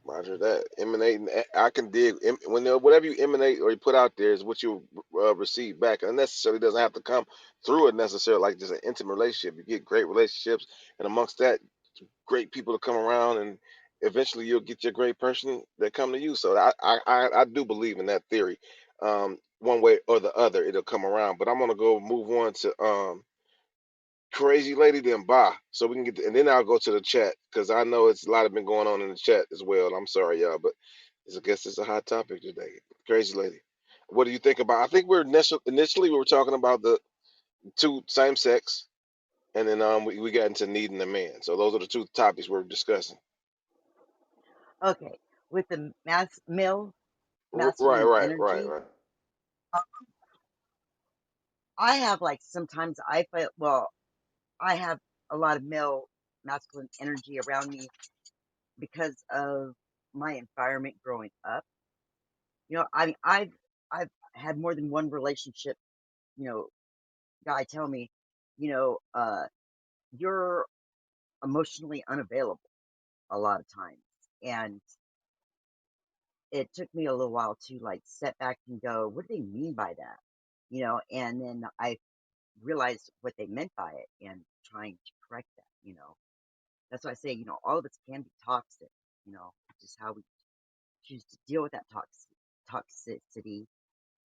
Roger that. Emanating, I can dig when whatever you emanate or you put out there is what you receive back. And necessarily doesn't have to come through it necessarily like just an intimate relationship. You get great relationships, and amongst that, great people to come around, and eventually you'll get your great person that come to you. So I do believe in that theory. One way or the other, it'll come around. But I'm gonna go move on to Crazy Lady, then bye, so we can and then I'll go to the chat because I know it's a lot of been going on in the chat as well. And I'm sorry, y'all, but I guess it's a hot topic today. Crazy Lady, what do you think about? I think initially we were talking about the two same sex, and then we got into needing a man. So those are the two topics we're discussing. Okay, with the male Right, masculine right, right, energy, right. uh, I have like sometimes I feel I have a lot of male masculine energy around me because of my environment growing up. I mean, I've had more than one relationship. You know, guy tell me, you know, you're emotionally unavailable a lot of times, and it took me a little while to like step back and go, what do they mean by that? And then I realized what they meant by it and trying to correct that. That's why I say, all of us can be toxic. Just how we choose to deal with that toxicity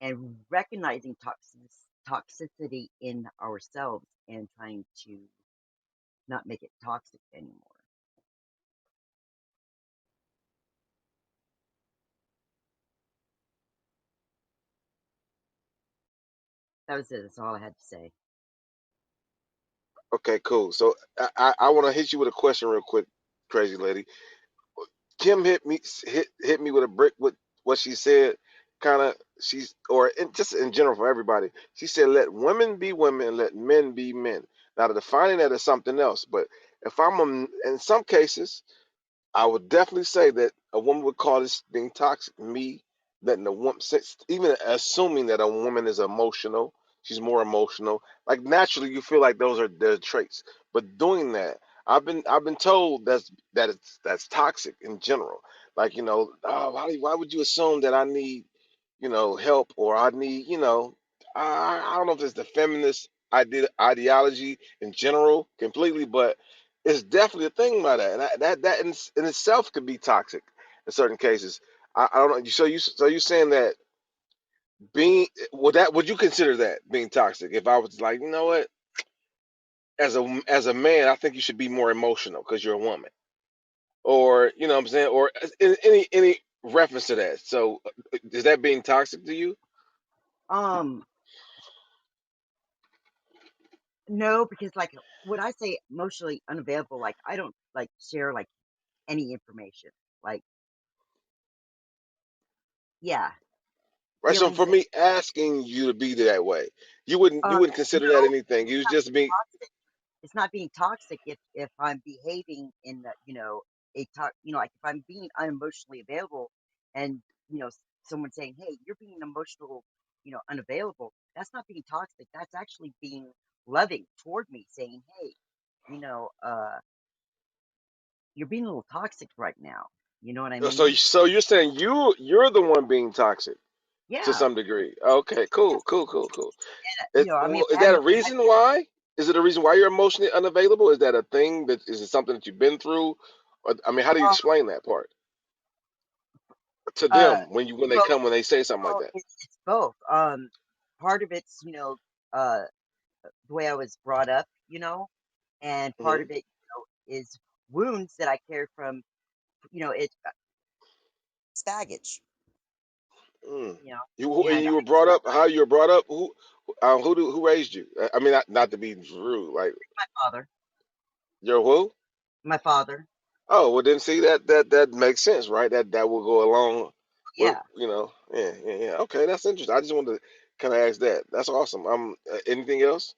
and recognizing toxicity in ourselves and trying to not make it toxic anymore. That was it. That's all I had to say. Okay, cool. So I want to hit you with a question real quick. crazy lady. Kim hit me with a brick with what she said. Kind of she's or just in general for everybody. She said, "Let women be women, let men be men." Now, defining that is something else. But if in some cases, I would definitely say that a woman would call this being toxic. Me, letting a woman, even assuming that a woman is emotional, she's more emotional. Like naturally, you feel like those are their traits. But doing that, I've been told that's toxic in general. Like oh, why would you assume that I need help or I need I don't know if it's the feminist ideology in general completely, but it's definitely a thing about that, and that in itself could be toxic in certain cases. I don't know. So you saying that being would you consider that being toxic? If I was like, you know what, as a man, I think you should be more emotional because you're a woman, or you know what I'm saying, or any reference to that. So is that being toxic to you? Um, no, because like when I say emotionally unavailable, like I don't like share like any information. Like, yeah, Right. So feelings for that me asking you to be that way, you wouldn't consider that no, anything. You it's was not just being being toxic. It's not being toxic if I'm behaving in the like if I'm being unemotionally available and you know someone saying, hey, you're being emotional, unavailable. That's not being toxic. That's actually being loving toward me, saying, hey, you know, uh, you're being a little toxic right now. You know what I so mean? so you're saying you're the one being toxic to Yeah. some degree. Okay, cool, Yes. cool, cool, cool. I mean, if Is I had that a my reason why? Is it a reason why you're emotionally unavailable? Is that a thing that is it something that you've been through? Or, I mean, how do you um, explain that part to uh, them when they both. come when they say something like Well, that? it's both. Part of it's the way I was brought up, and part Hmm. of it, is wounds that I carry from, it's baggage, Mm. you know, And and you were brought up how you were brought up. Who raised you? I mean, not to be rude. Like my father, your who? my father, Oh, well then see that makes sense, right? That will go along with yeah. yeah, yeah, yeah. Okay, that's interesting. I just wanted to kind of ask that. That's awesome. Anything else?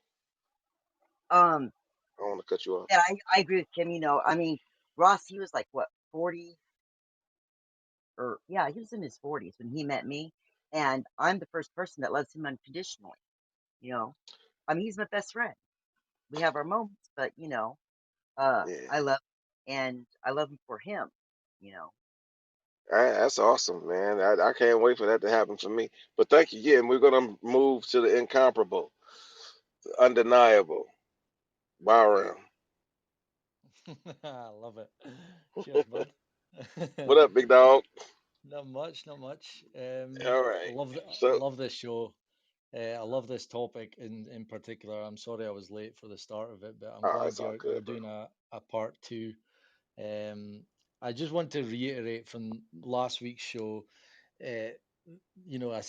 Um, I don't want to cut you off. yeah, I agree with Kim. I mean, Ross, he was like what 40 or yeah, he was in his 40s when he met me, and I'm the first person that loves him unconditionally. You know, I mean, he's my best friend. We have our moments, but Yeah, I love and I love him for him. You know, that's awesome, man. I can't wait for that to happen for me. But thank you. Yeah, and we're gonna move to the incomparable, the undeniable. Byron, I love it. Cheers, bud. what up, big dog? Not much, not much. All I right. I So, love this show. I love this topic in particular. I'm sorry I was late for the start of it, but I'm oh, glad it's all you're good, bro. doing a part two. Um, I just want to reiterate from last week's show. Uh,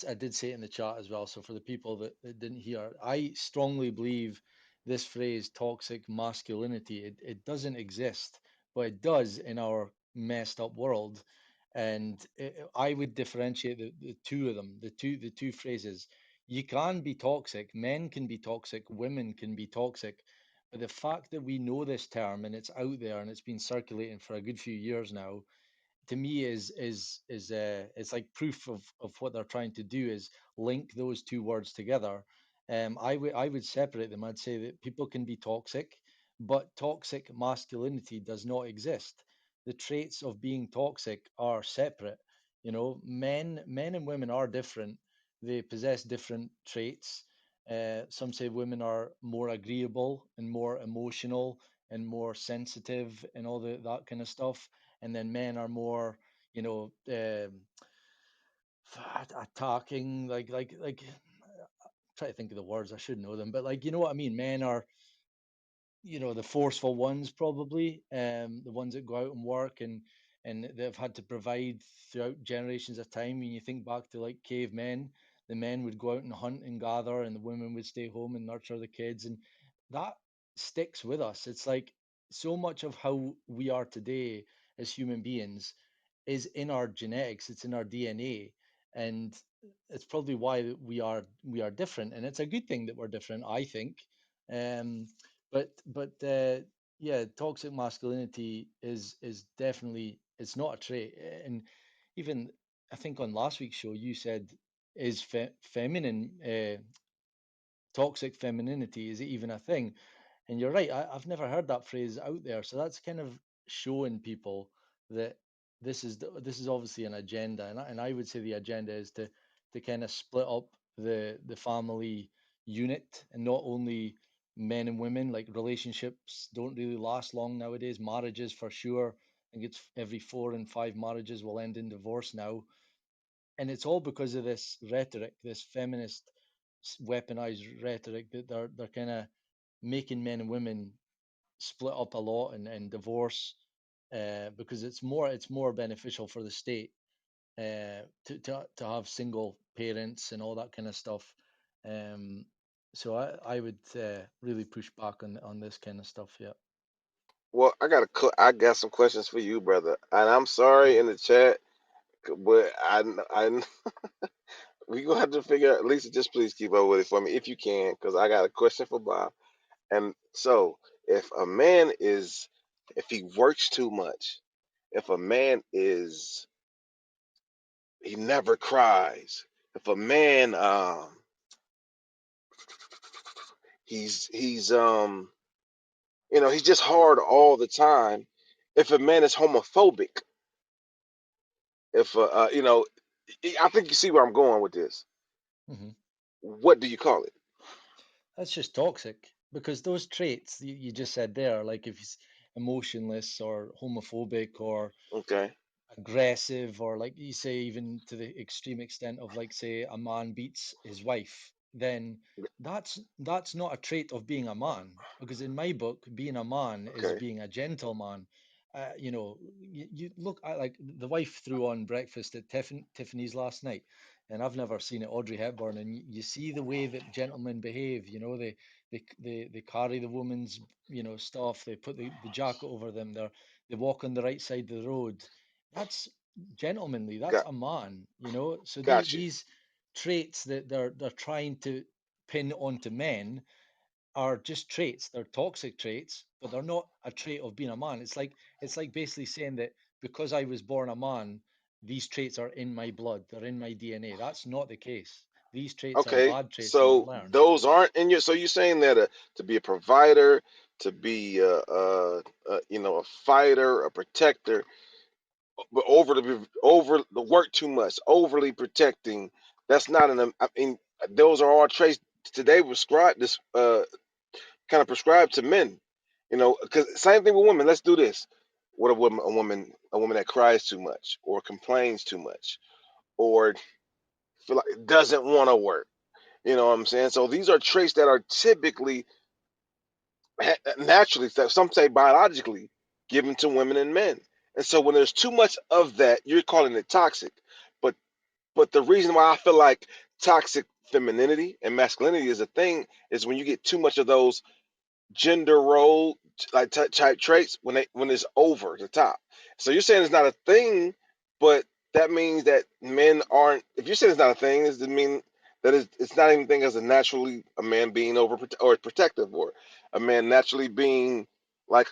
I did say it in the chat as well. So for the people that didn't hear, I strongly believe this phrase toxic masculinity, it doesn't exist, but it does in our messed up world. And I would differentiate the two of them, the two phrases. You can be toxic, men can be toxic, women can be toxic. But the fact that we know this term and it's out there and it's been circulating for a good few years now, to me is it's like proof of what they're trying to do is link those two words together. I would separate them. I'd say that people can be toxic, but toxic masculinity does not exist. The traits of being toxic are separate. Men and women are different. They possess different traits. Some say women are more agreeable and more emotional and more sensitive and all that kind of stuff, and then men are more, you know, attacking, like try to think of the words. I should know them, but like you know what I mean. Men are, the forceful ones probably, the ones that go out and work and they've had to provide throughout generations of time. When you think back to like cavemen, the men would go out and hunt and gather, and the women would stay home and nurture the kids, and that sticks with us. It's like so much of how we are today as human beings is in our genetics, it's in our DNA, and it's probably why we are different, and it's a good thing that we're different, I think. Um, but yeah, toxic masculinity is definitely, it's not a trait, and even I think on last week's show you said, is feminine toxic femininity, is it even a thing? And you're right, I've never heard that phrase out there. So that's kind of showing people that this is obviously an agenda, and I would say the agenda is to kind of split up the family unit, and not only men and women. Like, relationships don't really last long nowadays. Marriages, for sure. I think it's every 4 and 5 marriages will end in divorce now, and it's all because of this rhetoric, this feminist weaponized rhetoric, that they're kind of making men and women split up a lot and divorce, because it's more beneficial for the state, to have single parents and all that kind of stuff. Um, so I would really push back on this kind of stuff. Yeah. Well, I got some questions for you, brother. And I'm sorry in the chat, but we gonna have to figure out. Lisa, just please keep up with it for me if you can, because I got a question for Bob. And so, if a man is, if he works too much, if a man is, he never cries. If a man, he's he's just hard all the time. If a man is homophobic, if I think you see where I'm going with this. Hmm. What do you call it? That's just toxic, because those traits you just said there, like if he's emotionless or homophobic or Okay, aggressive, or like you say, even to the extreme extent of, like, say a man beats his wife, then that's not a trait of being a man, because in my book, being a man is okay, being a gentleman. You look at, like, the wife threw on breakfast at Tiffany's last night, and I've never seen it, Audrey Hepburn, and you see the way that gentlemen behave. They carry the woman's stuff, they put the jacket over them, they walk on the right side of the road. That's gentlemanly. That's got a man, So got you. these traits that they're trying to pin onto men are just traits. They're toxic traits, but they're not a trait of being a man. It's like basically saying that because I was born a man, these traits are in my blood. They're in my DNA. That's not the case. These traits are Okay, bad traits and they're so learned. those aren't in your. So you're saying that to be a provider, to be a fighter, a protector, but over the work too much, overly protecting. That's not an. I mean, those are all traits today prescribed. This kind of prescribed to men. Because same thing with women. Let's do this. What a woman that cries too much, or complains too much, or feel like doesn't want to work. You know what I'm saying? So these are traits that are typically naturally, some say biologically, given to women and men. And so when there's too much of that, you're calling it toxic. But but the reason why I feel like toxic femininity and masculinity is a thing is when you get too much of those gender role like type traits when it's over the top. So you're saying it's not a thing, but that means that men aren't. If you're saying it's not a thing, does it mean that it's not even thing as a naturally a man being over or protective, or a man naturally being like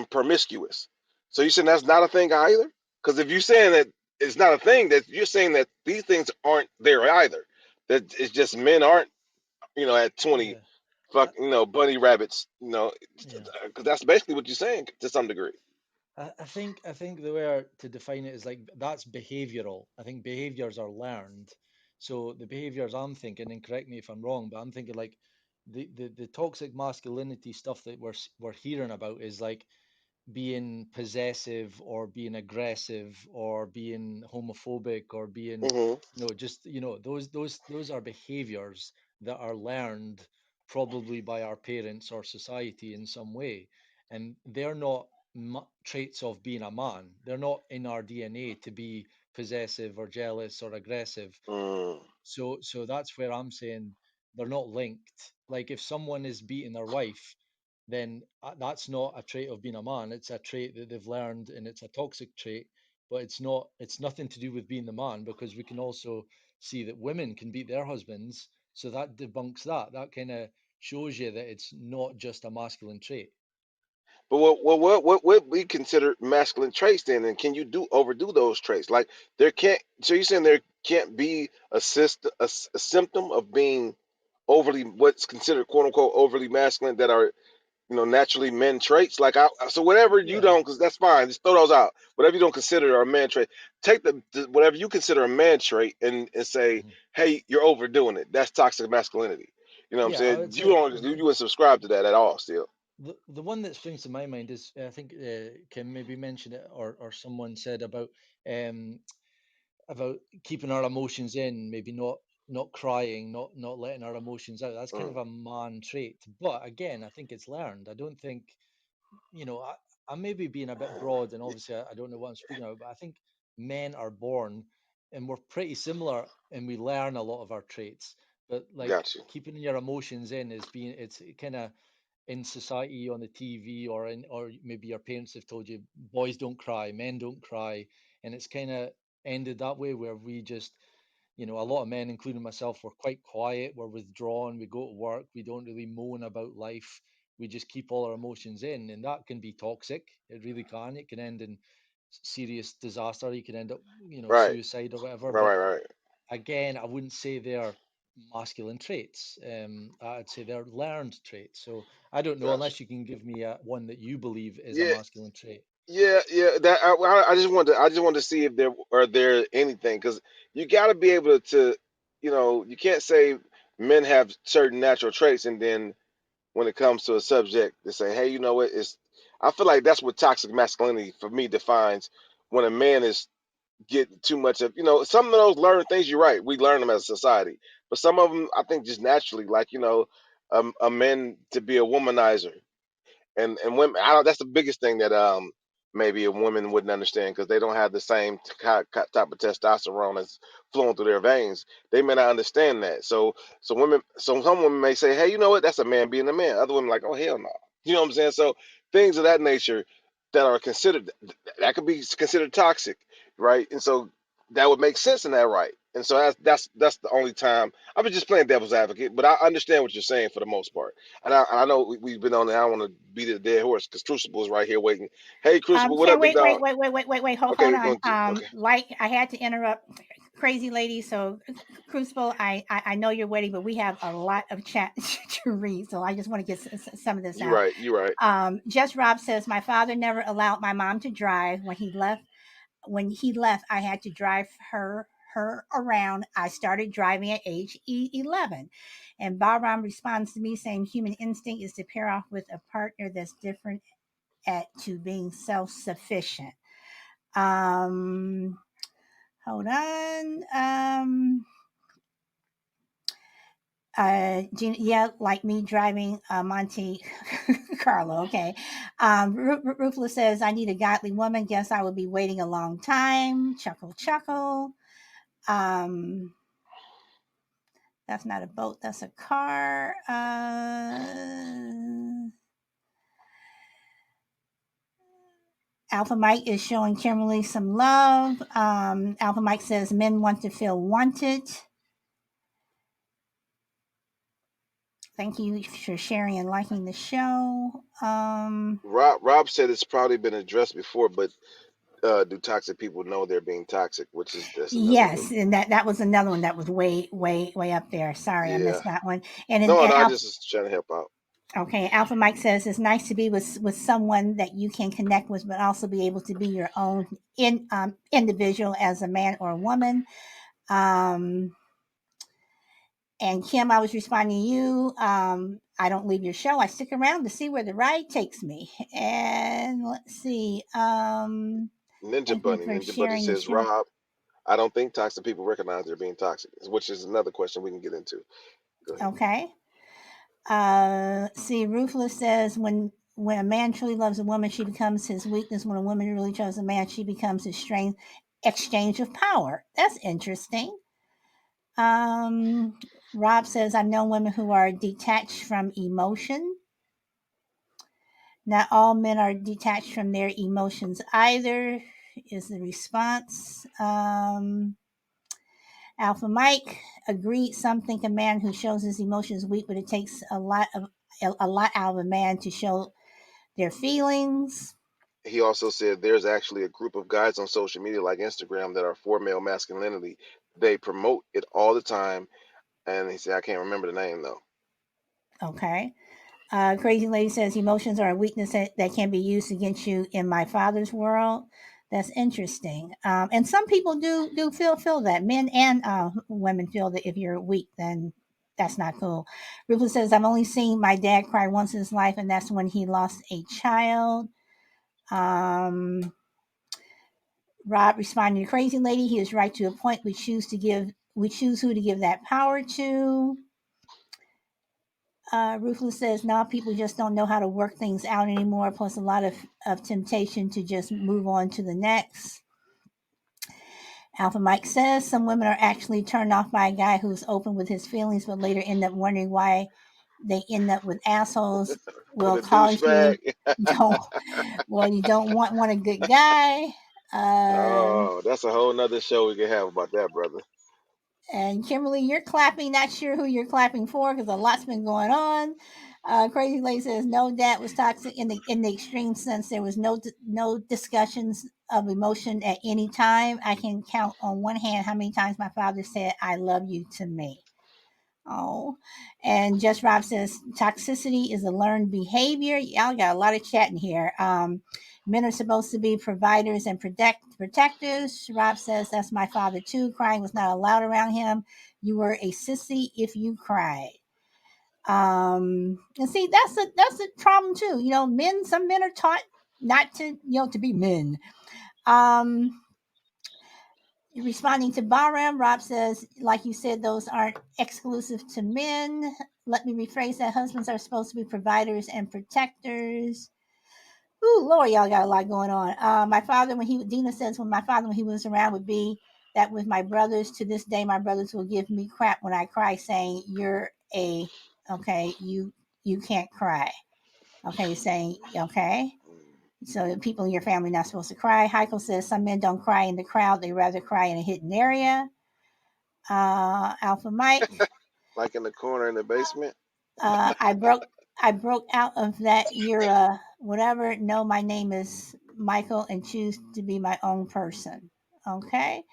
promiscuous? So you're saying that's not a thing either? Because if you're saying that it's not a thing, that you're saying that these things aren't there either. That it's just men aren't at 20 Yeah. fuck I, bunny rabbits, yeah. because that's basically what you're saying to some degree. I think the way to define it is, like, that's behavioral. I think behaviors are learned. So the behaviors I'm thinking, and correct me if I'm wrong, but I'm thinking, like, the toxic masculinity stuff that we're hearing about is like being possessive or being aggressive or being homophobic or being, Hmm. just, those are behaviors that are learned, probably by our parents or society in some way, and they're not traits of being a man. They're not in our DNA to be possessive or jealous or aggressive. Mm. So that's where I'm saying they're not linked. Like, if someone is beating their wife, then that's not a trait of being a man. It's a trait that they've learned, and it's a toxic trait. But it's not. It's nothing to do with being the man, because we can also see that women can beat their husbands. So that debunks that. That kind of shows you that it's not just a masculine trait. But what we consider masculine traits then, and can you do overdo those traits? Like there can't. So you're saying there can't be a symptom of being overly what's considered quote unquote overly masculine that are naturally men traits. Like so whatever you Yeah. don't, because that's fine. Just throw those out. Whatever you don't consider a man trait, take the whatever you consider a man trait and say, Mhm. hey, you're overdoing it. That's toxic masculinity. You know what I'm Yeah, I saying? would You say don't you wouldn't subscribe to that at all. Still, the one that springs to my mind is, I think Kim maybe mentioned it, or someone said um about keeping our emotions in, maybe not crying, not letting our emotions out. That's kind mm, of a man trait. But again, I think it's learned. I don't think, I may be being a bit broad, and obviously I don't know what I'm speaking about, but I think men are born and we're pretty similar, and we learn a lot of our traits. But like got you. keeping your emotions in is being, it's kind of in society, on the TV, or maybe your parents have told you boys don't cry, men don't cry, and it's kind of ended that way, where we just, a lot of men, including myself, we're quite quiet, we're withdrawn, we go to work, we don't really moan about life, we just keep all our emotions in, and that can be toxic. It really can. It can end in serious disaster. You can end up, Right, suicide or whatever. right, But right, right. again, I wouldn't say they're masculine traits. I'd say they're learned traits. So I don't know, Got you. unless you can give me one that you believe is a Yeah, masculine trait. yeah. That I just wanted to see if there anything because you got to be able to, you can't say men have certain natural traits and then when it comes to a subject to say, hey, you know what? It's I feel like that's what toxic masculinity for me defines when a man is getting too much of some of those learned things. You're right, we learn them as a society, but some of them I think just naturally, like a man to be a womanizer and women. I don't. That's the biggest thing that maybe a woman wouldn't understand because they don't have the same type of testosterone that's flowing through their veins. They may not understand that. So women. So some women may say, hey, you know what? That's a man being a man. Other women like, oh hell no. You know what I'm saying? So things of that nature that are considered that could be considered toxic, right? And so that would make sense in that, right? And so that's the only time I've been just playing devil's advocate, but I understand what you're saying for the most part. And I know we've been on there. I don't want to beat a dead horse because Crucible is right here waiting. Hey, Crucible, what Kim, up, big wait, wait, dog? wait, wait, wait, wait, wait. Okay, Hold we're on. going to okay. Like I had to interrupt, crazy lady. So, Crucible, I know you're waiting, but we have a lot of chat to read, so I just want to get some of this You out. right. You right. Just Rob says my father never allowed my mom to drive. When he left, I had to drive her around. I started driving at age 11. And Bahram responds to me saying human instinct is to pair off with a partner that's different at to being self-sufficient. Um Hold on. Yeah, like me driving Monte Carlo. Okay. Ruthless says, I need a godly woman. Guess I would be waiting a long time. Chuckle, chuckle. Um, that's not a boat. That's a car. Alpha Mike is showing Kimberly some love. Alpha Mike says men want to feel wanted. Thank you for sharing and liking the show. Rob said it's probably been addressed before, but do toxic people know they're being toxic? That's another good. Yes, and that was another one that was way, way, way up there. Sorry, I Yeah. missed that one. And No, no, I Alpha, just was trying to help out. okay, Alpha Mike says it's nice to be with someone that you can connect with, but also be able to be your own individual as a man or a woman. Um, and Kim, I was responding to you. I don't leave your show. I stick around to see where the ride takes me. And let's see. Thank you for Ninja Bunny sharing the says, show. Rob, I don't think toxic people recognize they're being toxic, which is another question we can get into. Go ahead. Okay. See, Ruthless says when a man truly loves a woman, she becomes his weakness. When a woman really loves a man, she becomes his strength. Exchange of power. That's interesting. Um, Rob says I've known women who are detached from emotion. Not all men are detached from their emotions either, is the response. Alpha Mike agreed. Some think a man who shows his emotions weak, but it takes a lot out of a man to show their feelings. He also said there's actually a group of guys on social media like Instagram that are for male masculinity. They promote it all the time, and he said I can't remember the name though. Okay. Crazy Lady says emotions are a weakness that can be used against you in my father's world. That's interesting. And some people do feel that men and women feel that if you're weak, then that's not cool. Rufus says I've only seen my dad cry once in his life, and that's when he lost a child. Rob responding to Crazy Lady, he is right to a point. We choose who to give that power to. Ruthless says, now people just don't know how to work things out anymore, plus a lot of temptation to just move on to the next. Alpha Mike says, some women are actually turned off by a guy who's open with his feelings, but later end up wondering why they end up with assholes. With Well, a cause douchebag. you don't want a good guy. Oh, that's a whole nother show we can have about that, brother. And Kimberly, you're clapping. Not sure who you're clapping for because a lot's been going on. Crazy Lady says no, dad was toxic in the extreme sense. There was no discussions of emotion at any time. I can count on one hand how many times my father said "I love you" to me. Oh, and Just Rob says toxicity is a learned behavior. Y'all got a lot of chat in here. Men are supposed to be providers and protectors. Rob says that's my father too. Crying was not allowed around him. You were a sissy if you cried. And see, that's a problem too. You know, some men are taught not to, to be men. Um, Responding to Bahram, Rob says, like you said, those aren't exclusive to men. Let me rephrase that. Husbands are supposed to be providers and protectors. Ooh, Lord, y'all got a lot going on. My father, Dina says, when my father, when he was around, would be that with my brothers. To this day, my brothers will give me crap when I cry, saying, you can't cry. Okay, saying, okay. So the people in your family are not supposed to cry. Heiko says some men don't cry in the crowd; they rather cry in a hidden area. Alpha Mike, Like in the corner in the basement. uh, I broke I broke out of that era. Whatever. No, my name is Michael, and choose to be my own person. Okay.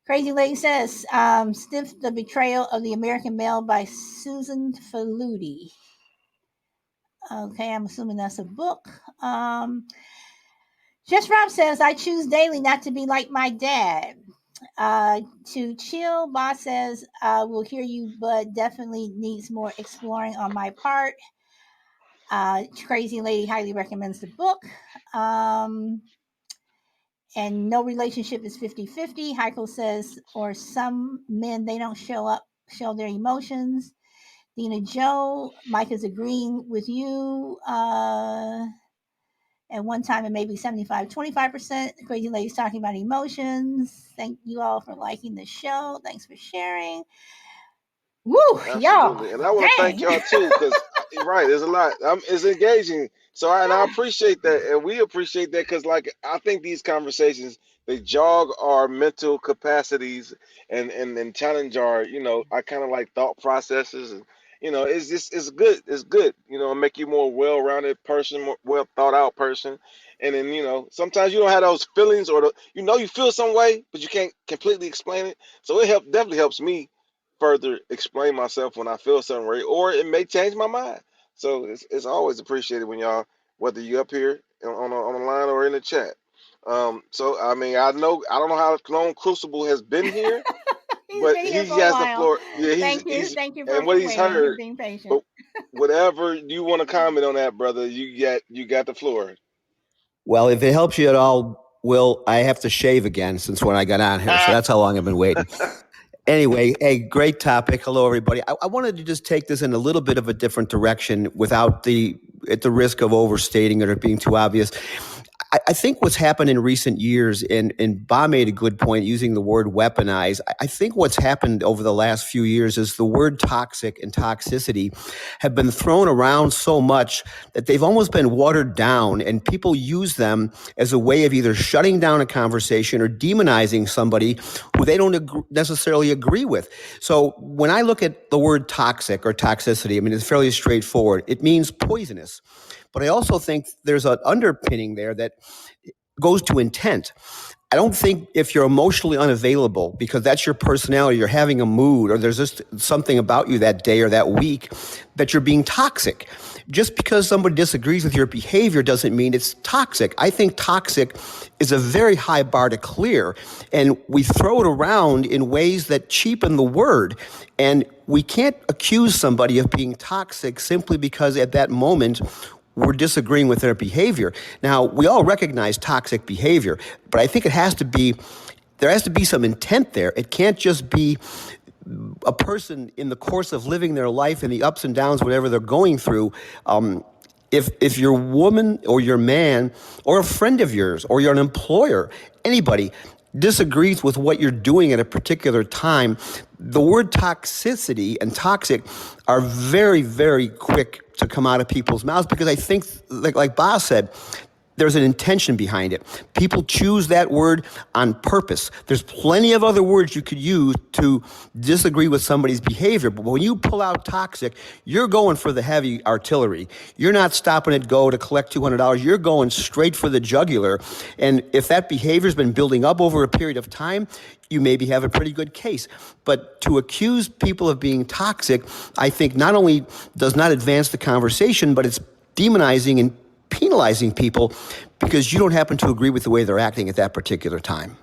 Crazy Lady says, Stiff the Betrayal of the American Male by Susan Faludi. Okay, I'm assuming that's a book. Just Rob says, I choose daily not to be like my dad. To chill, Boss says, we'll hear you, but definitely needs more exploring on my part. Crazy Lady highly recommends the book. And no relationship is 50-50. Heiko says, or some men, they don't show their emotions. Dina Joe, Mike is agreeing with you. At one time, it may be 75-25%. The Crazy Lady's talking about emotions. Thank you all for liking the show. Thanks for sharing. Woo, y'all. Absolutely, and I want to thank Dang. y'all too, because right, there's a lot. It's engaging. So, I appreciate that, and we appreciate that because, like, I think these conversations they jog our mental capacities and challenge our, I kind of like thought processes, and it's good. It's good. Make you more well-rounded person, more well thought out person, and then sometimes you don't have those feelings or you feel some way, but you can't completely explain it. So definitely helps me further explain myself when I feel something right, or it may change my mind. So it's always appreciated when y'all, whether you up here on the line or in the chat. So I mean, I don't know how long Crucible has been here, He's but been here he for a has the while. floor. Yeah, Thank you. he's Thank you and what for he's waiting and heard. being patient. But whatever you want to comment on that, brother, you got the floor. Well, if it helps you at all, Will, I have to shave again since when I got on here. So that's how long I've been waiting. Anyway, a great topic. Hello, everybody. I wanted to just take this in a little bit of a different direction without at the risk of overstating it or being too obvious. I think what's happened in recent years, and Bob made a good point using the word weaponize. I think what's happened over the last few years is the word toxic and toxicity have been thrown around so much that they've almost been watered down, and people use them as a way of either shutting down a conversation or demonizing somebody who they don't necessarily agree with. So when I look at the word toxic or toxicity, I mean, it's fairly straightforward. It means poisonous. But I also think there's an underpinning there that goes to intent. I don't think if you're emotionally unavailable because that's your personality, you're having a mood, or there's just something about you that day or that week that you're being toxic. Just because somebody disagrees with your behavior doesn't mean it's toxic. I think toxic is a very high bar to clear, and we throw it around in ways that cheapen the word. And we can't accuse somebody of being toxic simply because at that moment we're disagreeing with their behavior. Now, we all recognize toxic behavior, but I think there has to be some intent there. It can't just be a person in the course of living their life and the ups and downs, whatever they're going through. If your woman or your man or a friend of yours or you're an employer, anybody disagrees with what you're doing at a particular time, the word toxicity and toxic are very, very quick to come out of people's mouths because I think, like Bob said, there's an intention behind it. People choose that word on purpose. There's plenty of other words you could use to disagree with somebody's behavior, but when you pull out toxic, you're going for the heavy artillery. You're not stopping at go to collect $200. You're going straight for the jugular. And if that behavior's been building up over a period of time, you maybe have a pretty good case. But to accuse people of being toxic, I think not only does not advance the conversation, but it's demonizing and penalizing people because you don't happen to agree with the way they're acting at that particular time.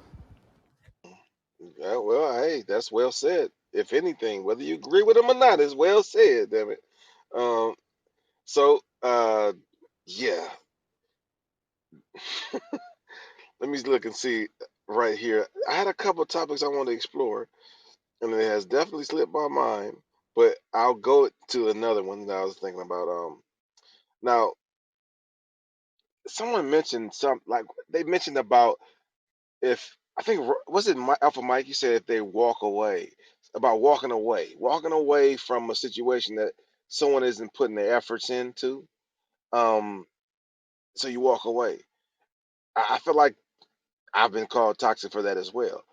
Yeah, well, hey, that's well said. If anything, whether you agree with them or not, it's well said. Damn it. Um. So, yeah. Let me look and see right here. I had a couple topics I want to explore, and it has definitely slipped my mind. But I'll go to another one that I was thinking about. Now someone mentioned some like they mentioned about if I think was it Alpha Mike? You said if they walk away, about walking away from a situation that someone isn't putting their efforts into. Um, so you walk away. I feel like I've been called toxic for that as well.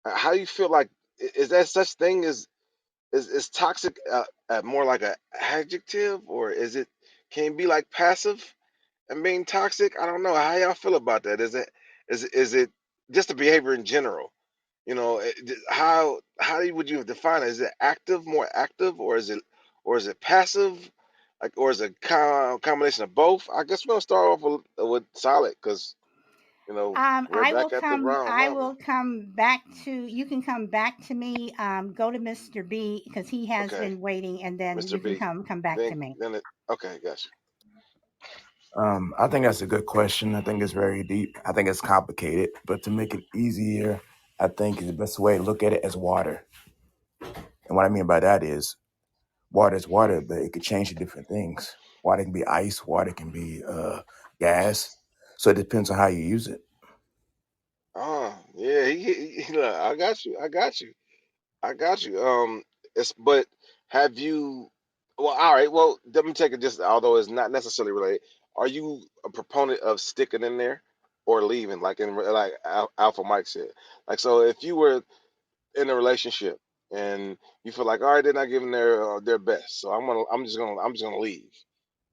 How do you feel like is that such thing as is toxic more like a adjective or is it can it be like passive and being toxic? I don't know. How y'all feel about that? Is it just the behavior in general? You know, would you define it? Is it active, more active, or is it passive? Like, or is it a combination of both? I guess we're gonna start off with solid because we're I will back at the come. round I robin. will come back to. You can come back to me. Go to Mr. B because he has Okay, been waiting, and then Mr. you can B. come back to me. Okay, gotcha. I think that's a good question. I think it's very deep. I think it's complicated, but to make it easier, I think the best way to look at it as water. And what I mean by that is water is water, but it could change to different things. Water can be ice, water can be gas. So it depends on how you use it. Oh, yeah, look, I got you. I got you. I got you. It's but have you? Well, all right. Well, let me take it just. Although it's not necessarily related, are you a proponent of sticking in there or leaving? Like Alpha Mike said. Like so, if you were in a relationship and you feel like, all right, they're not giving their best, so I'm just gonna leave.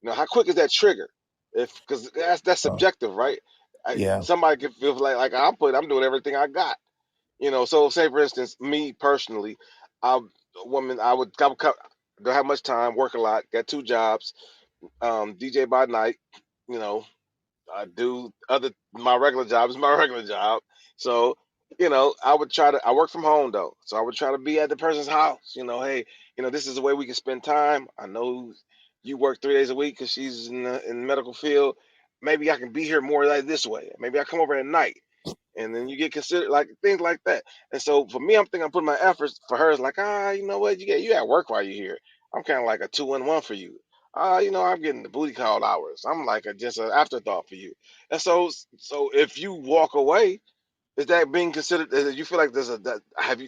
You know, how quick is that trigger? If because that's Uh, subjective, right? yeah. Somebody could feel like I'm doing everything I got. You know, so say for instance, me personally, I woman, I would don't have much time, work a lot, got two jobs, DJ by night, you know, I do other my regular job is my regular job. So, I work from home though. So I would try to be at the person's house, hey, this is the way we can spend time. I know you work 3 days a week because she's in the medical field. Maybe I can be here more like this way. Maybe I come over at night and then you get considered like things like that. And so for me, I'm thinking I'm putting my efforts. For her, it's like, you know what, you at work while you're here. I'm kind of like a 2-in-1 for you. I'm getting the booty call hours. I'm like just an afterthought for you. And so if you walk away, is that being considered? You feel like there's a that have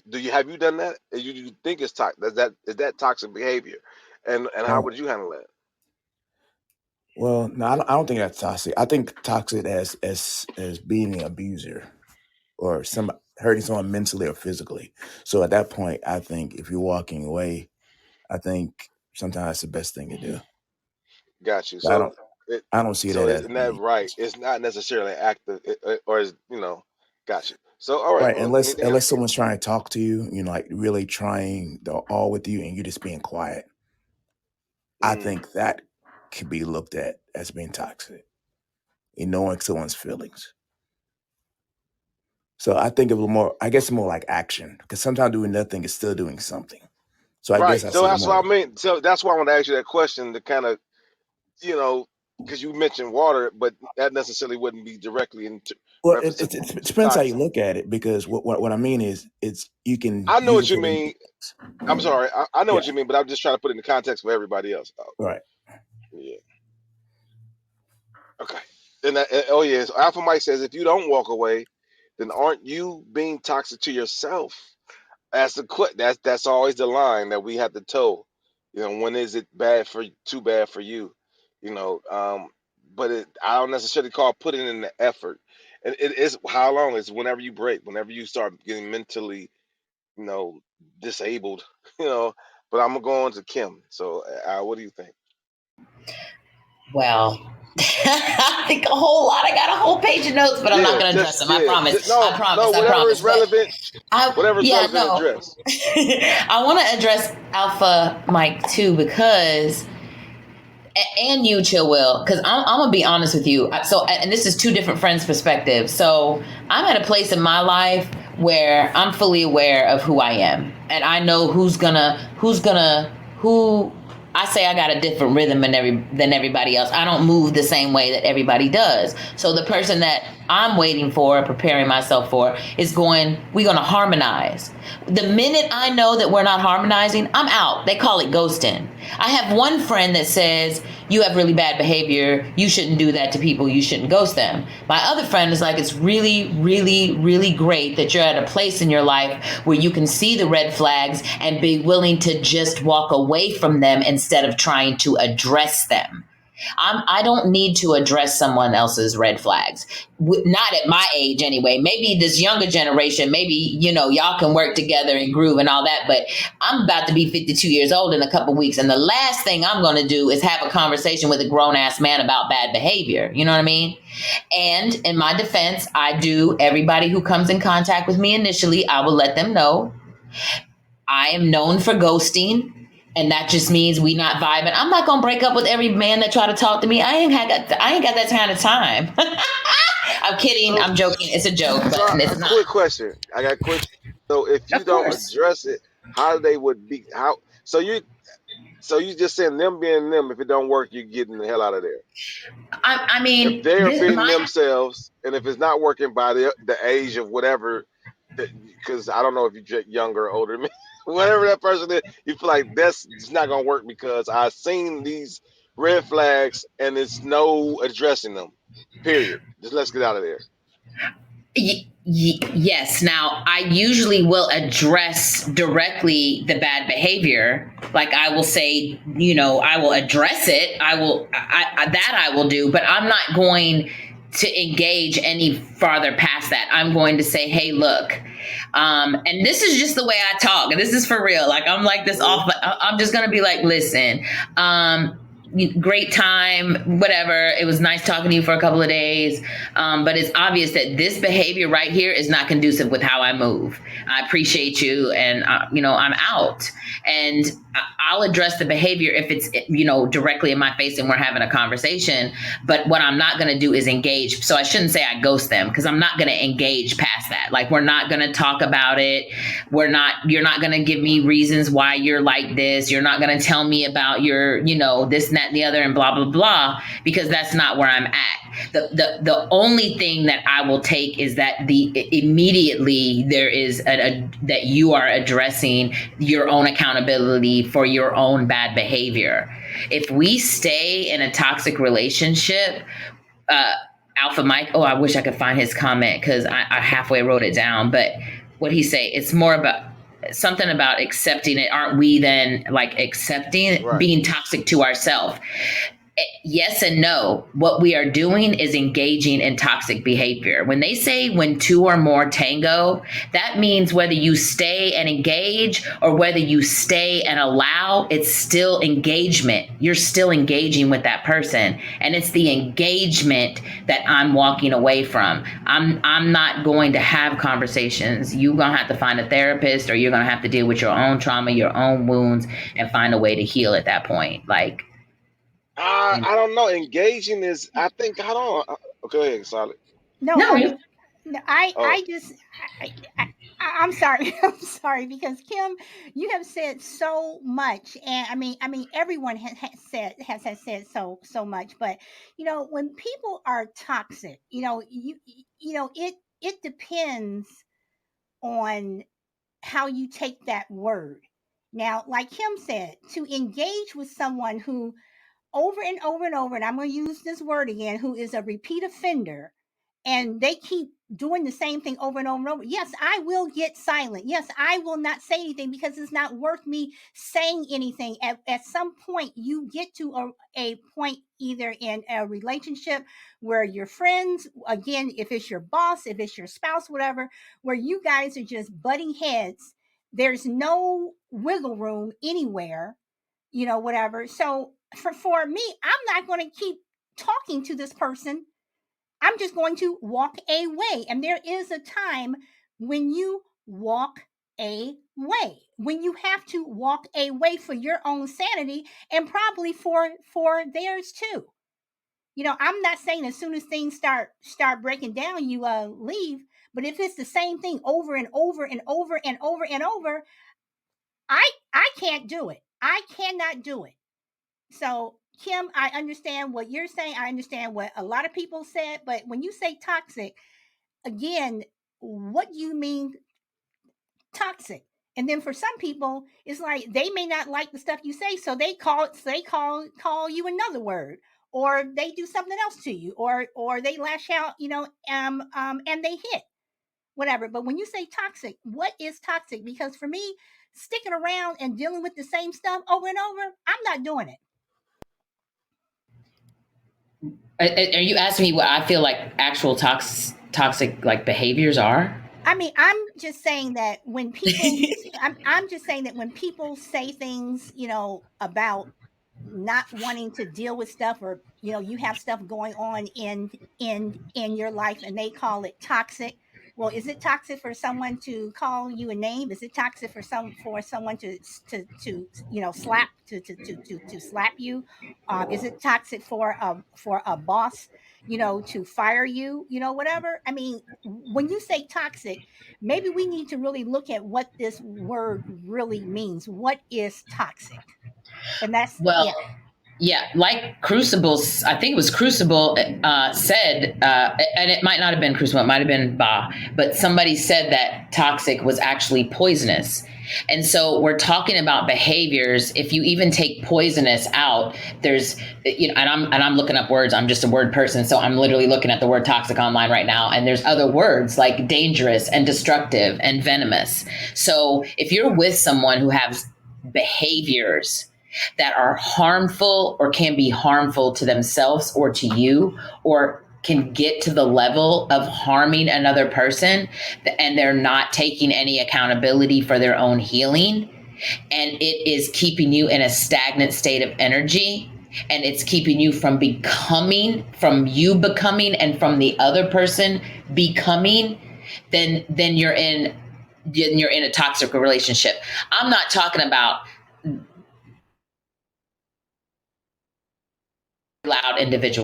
you done that? You think it's toxic? Is that toxic behavior? And how would Well, you handle that? well, no, I don't think that's toxic. I think toxic as being an abuser or some hurting someone mentally or physically. So at that point, I think if you're walking away, I think sometimes that's the best thing to do. Got you. But It, I don't see so that as isn't that being right? toxic. It's not necessarily active, or is got you. So all right. Right, Well, anything unless else? someone's trying to talk to you, like really trying all with you, and you're just being quiet. I Mm, think that could be looked at as being toxic in knowing someone's feelings. So I think of it more. I guess more like action, because sometimes doing nothing is still doing something. So I guess right. I So see it that's more what like I mean. So that's why I want to ask you that question to kind of you know because you mentioned water, but that necessarily wouldn't be directly in well, reference it to depends how you toxic. look at it. Because what I mean is, it's you can I know use what it you for any. mean. I'm sorry. I know Yeah, what you mean, but I'm just trying to put it in the context for everybody else. Oh, right. yeah. Okay. And oh yeah. So Alpha Mike says if you don't walk away, then aren't you being toxic to yourself? That's always the line that we have to toe. When is it too bad for you? You know, um, but I don't necessarily call putting in the effort. And it is how long is whenever you break, whenever you start getting mentally, you know, disabled, you know. But I'm gonna go on to Kim. So, what do you think? Well, I think a whole lot. I got a whole page of notes, but I'm not Yeah, going to address just them. I promise. no, I promise. no, I whatever is promise. But relevant, whatever's yeah, relevant, no. address. I want to address Alpha Mike too, because and you, Chill Will, because I'm gonna be honest with you. So, and this is two different friends' perspectives. So, I'm at a place in my life where I'm fully aware of who I am, and I know who. I say I got a different rhythm than everybody else. I don't move the same way that everybody does. So the person that I'm waiting for, preparing myself for, we're gonna harmonize. The minute I know that we're not harmonizing, I'm out. They call it ghosting. I have one friend that says, you have really bad behavior. You shouldn't do that to people. You shouldn't ghost them. My other friend is like, it's really, really, really great that you're at a place in your life where you can see the red flags and be willing to just walk away from them instead of trying to address them. I don't need to address someone else's red flags. Not at my age anyway. Maybe this younger generation, maybe, y'all can work together and groove and all that. But I'm about to be 52 years old in a couple weeks. And the last thing I'm going to do is have a conversation with a grown ass man about bad behavior. You know what I mean? And in my defense, everybody who comes in contact with me initially, I will let them know I am known for ghosting. And that just means we not vibing. I'm not gonna break up with every man that try to talk to me. I ain't got that kind of time. I'm kidding. So, I'm joking. It's a joke, so but a it's not. quick question. I got a quick. So if you Of don't course. address it, how they would be how? So you just saying them being them. If it don't work, you getting the hell out of there. I If mean, they are this being my themselves, and if it's not working by the age of whatever, because I don't know if you're younger or older than me, whatever that person is, you feel like that's it's not gonna work because I've seen these red flags and it's no addressing them. Period. Just let's get out of there. Yes. Now, I usually will address directly the bad behavior. Like I will say, I will address it. I will do, but I'm not going to engage any farther past that. I'm going to say, hey, look, and this is just the way I talk. This is for real. Like I'm like this Mhm. off, but I'm just going to be like, listen, great time, whatever. It was nice talking to you for a couple of days. But it's obvious that this behavior right here is not conducive with how I move. I appreciate you. And, I'm out. And I'll address the behavior if it's, directly in my face and we're having a conversation. But what I'm not going to do is engage. So I shouldn't say I ghost them because I'm not going to engage past that. Like we're not going to talk about it. You're not going to give me reasons why you're like this. You're not going to tell me about your, this and that and the other and blah, blah, blah, because that's not where I'm at. The only thing that I will take is that immediately there is that you are addressing your own accountability for your own bad behavior. if we stay in a toxic relationship, uh, Alpha Mike, oh, I wish I could find his comment because I halfway wrote it down. But what he say? It's more about something about accepting it. Aren't we then like accepting Right. being toxic to ourselves? Yes and no. What we are doing is engaging in toxic behavior. When they say when two or more tango, that means whether you stay and engage or whether you stay and allow, it's still engagement. You're still engaging with that person. And it's the engagement that I'm walking away from. I'm not going to have conversations. You're going to have to find a therapist, or you're going to have to deal with your own trauma, your own wounds, and find a way to heal at that point. Like, I don't know. Engaging is. I think. I don't. Go ahead, Solid. No, no, no, Oh, I just, I'm sorry. I'm sorry because Kim, you have said so much, and I mean, everyone has said so much. But when people are toxic, it depends on how you take that word. Now, like Kim said, to engage with someone who over and over and over, and I'm going to use this word again, who is a repeat offender, and they keep doing the same thing over and over and over. Yes, I will get silent. Yes, I will not say anything because it's not worth me saying anything. At some point, you get to a point either in a relationship where you're friends, again, if it's your boss, if it's your spouse, whatever, where you guys are just butting heads. There's no wiggle room anywhere, whatever. So for me, I'm not going to keep talking to this person. I'm just going to walk away. And there is a time when you walk away, when you have to walk away for your own sanity and probably for theirs too. I'm not saying as soon as things start breaking down, you leave. But if it's the same thing over and over and over and over and over, I can't do it. I cannot do it. So, Kim, I understand what you're saying. I understand what a lot of people said, but when you say toxic, again, what do you mean toxic? And then for some people, it's like they may not like the stuff you say, so they call you another word, or they do something else to you, or they lash out, and they hit whatever. But when you say toxic, what is toxic? Because for me, sticking around and dealing with the same stuff over and over, I'm not doing it. are you asking me what I feel like actual toxic like behaviors are? I mean, I'm just saying that when people, I'm just saying that when people say things, about not wanting to deal with stuff, or you have stuff going on in your life and they call it toxic. Well, is it toxic for someone to call you a name? Is it toxic for someone to slap to slap you? Is it toxic for a boss, to fire you, whatever? I mean, when you say toxic, maybe we need to really look at what this word really means. What is toxic? And that's, Well, yeah. yeah, like Crucibles, I think it was Crucible said, and it might not have been Crucible, it might have been Ba, but somebody said that toxic was actually poisonous. And so we're talking about behaviors. If you even take poisonous out, there's, and I'm looking up words. I'm just a word person, so I'm literally looking at the word toxic online right now. And there's other words like dangerous and destructive and venomous. So if you're with someone who has behaviors that are harmful or can be harmful to themselves or to you, or can get to the level of harming another person, and they're not taking any accountability for their own healing, and it is keeping you in a stagnant state of energy, and it's keeping you from becoming, from you becoming and from the other person becoming, then you're in a toxic relationship. I'm not talking about loud individual.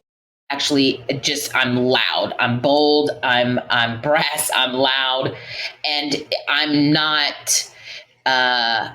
Actually, just I'm loud, I'm bold, I'm brass, I'm loud, and I'm not. Uh,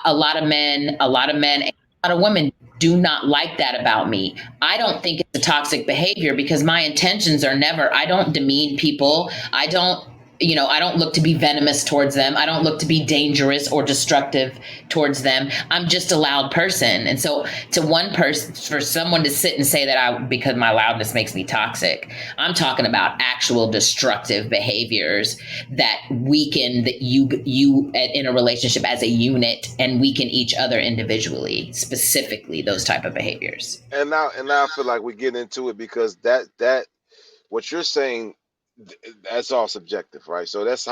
a lot of men, and a lot of women do not like that about me. I don't think it's a toxic behavior because my intentions are never. I don't demean people. I don't I don't look to be venomous towards them. I don't look to be dangerous or destructive towards them. I'm just a loud person. And so to one person, for someone to sit and say that because my loudness makes me toxic, I'm talking about actual destructive behaviors that weaken that you in a relationship as a unit and weaken each other individually, specifically those type of behaviors. And now I feel like we're getting into it because that what you're saying, that's all subjective, right? So that's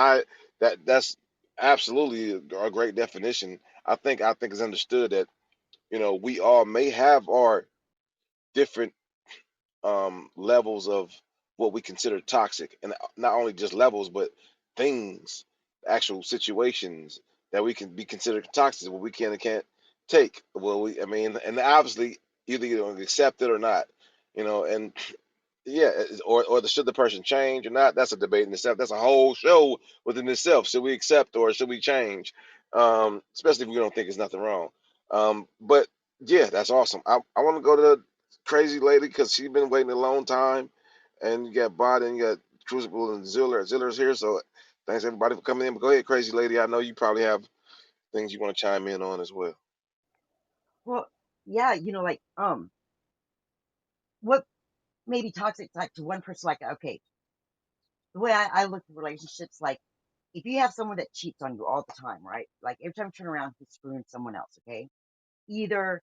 absolutely a great definition. I think it's understood that we all may have our different levels of what we consider toxic, and not only just levels, but things, actual situations that we can be considered toxic, what we can and can't take. Well, I mean, and obviously either you don't accept it or not, and yeah, should the person change or not? That's a debate in itself. That's a whole show within itself. Should we accept or should we change? Especially if we don't think there's nothing wrong. But yeah, that's awesome. I want to go to the crazy lady because she's been waiting a long time, and you got Bot and you got Crucible and Ziller. Ziller's here, so thanks everybody for coming in. But go ahead, crazy lady. I know you probably have things you want to chime in on as well. Well, yeah, like what may be toxic like to one person, like okay, the way I look at relationships, like if you have someone that cheats on you all the time, right? Like every time you turn around, he's screwing someone else, okay? Either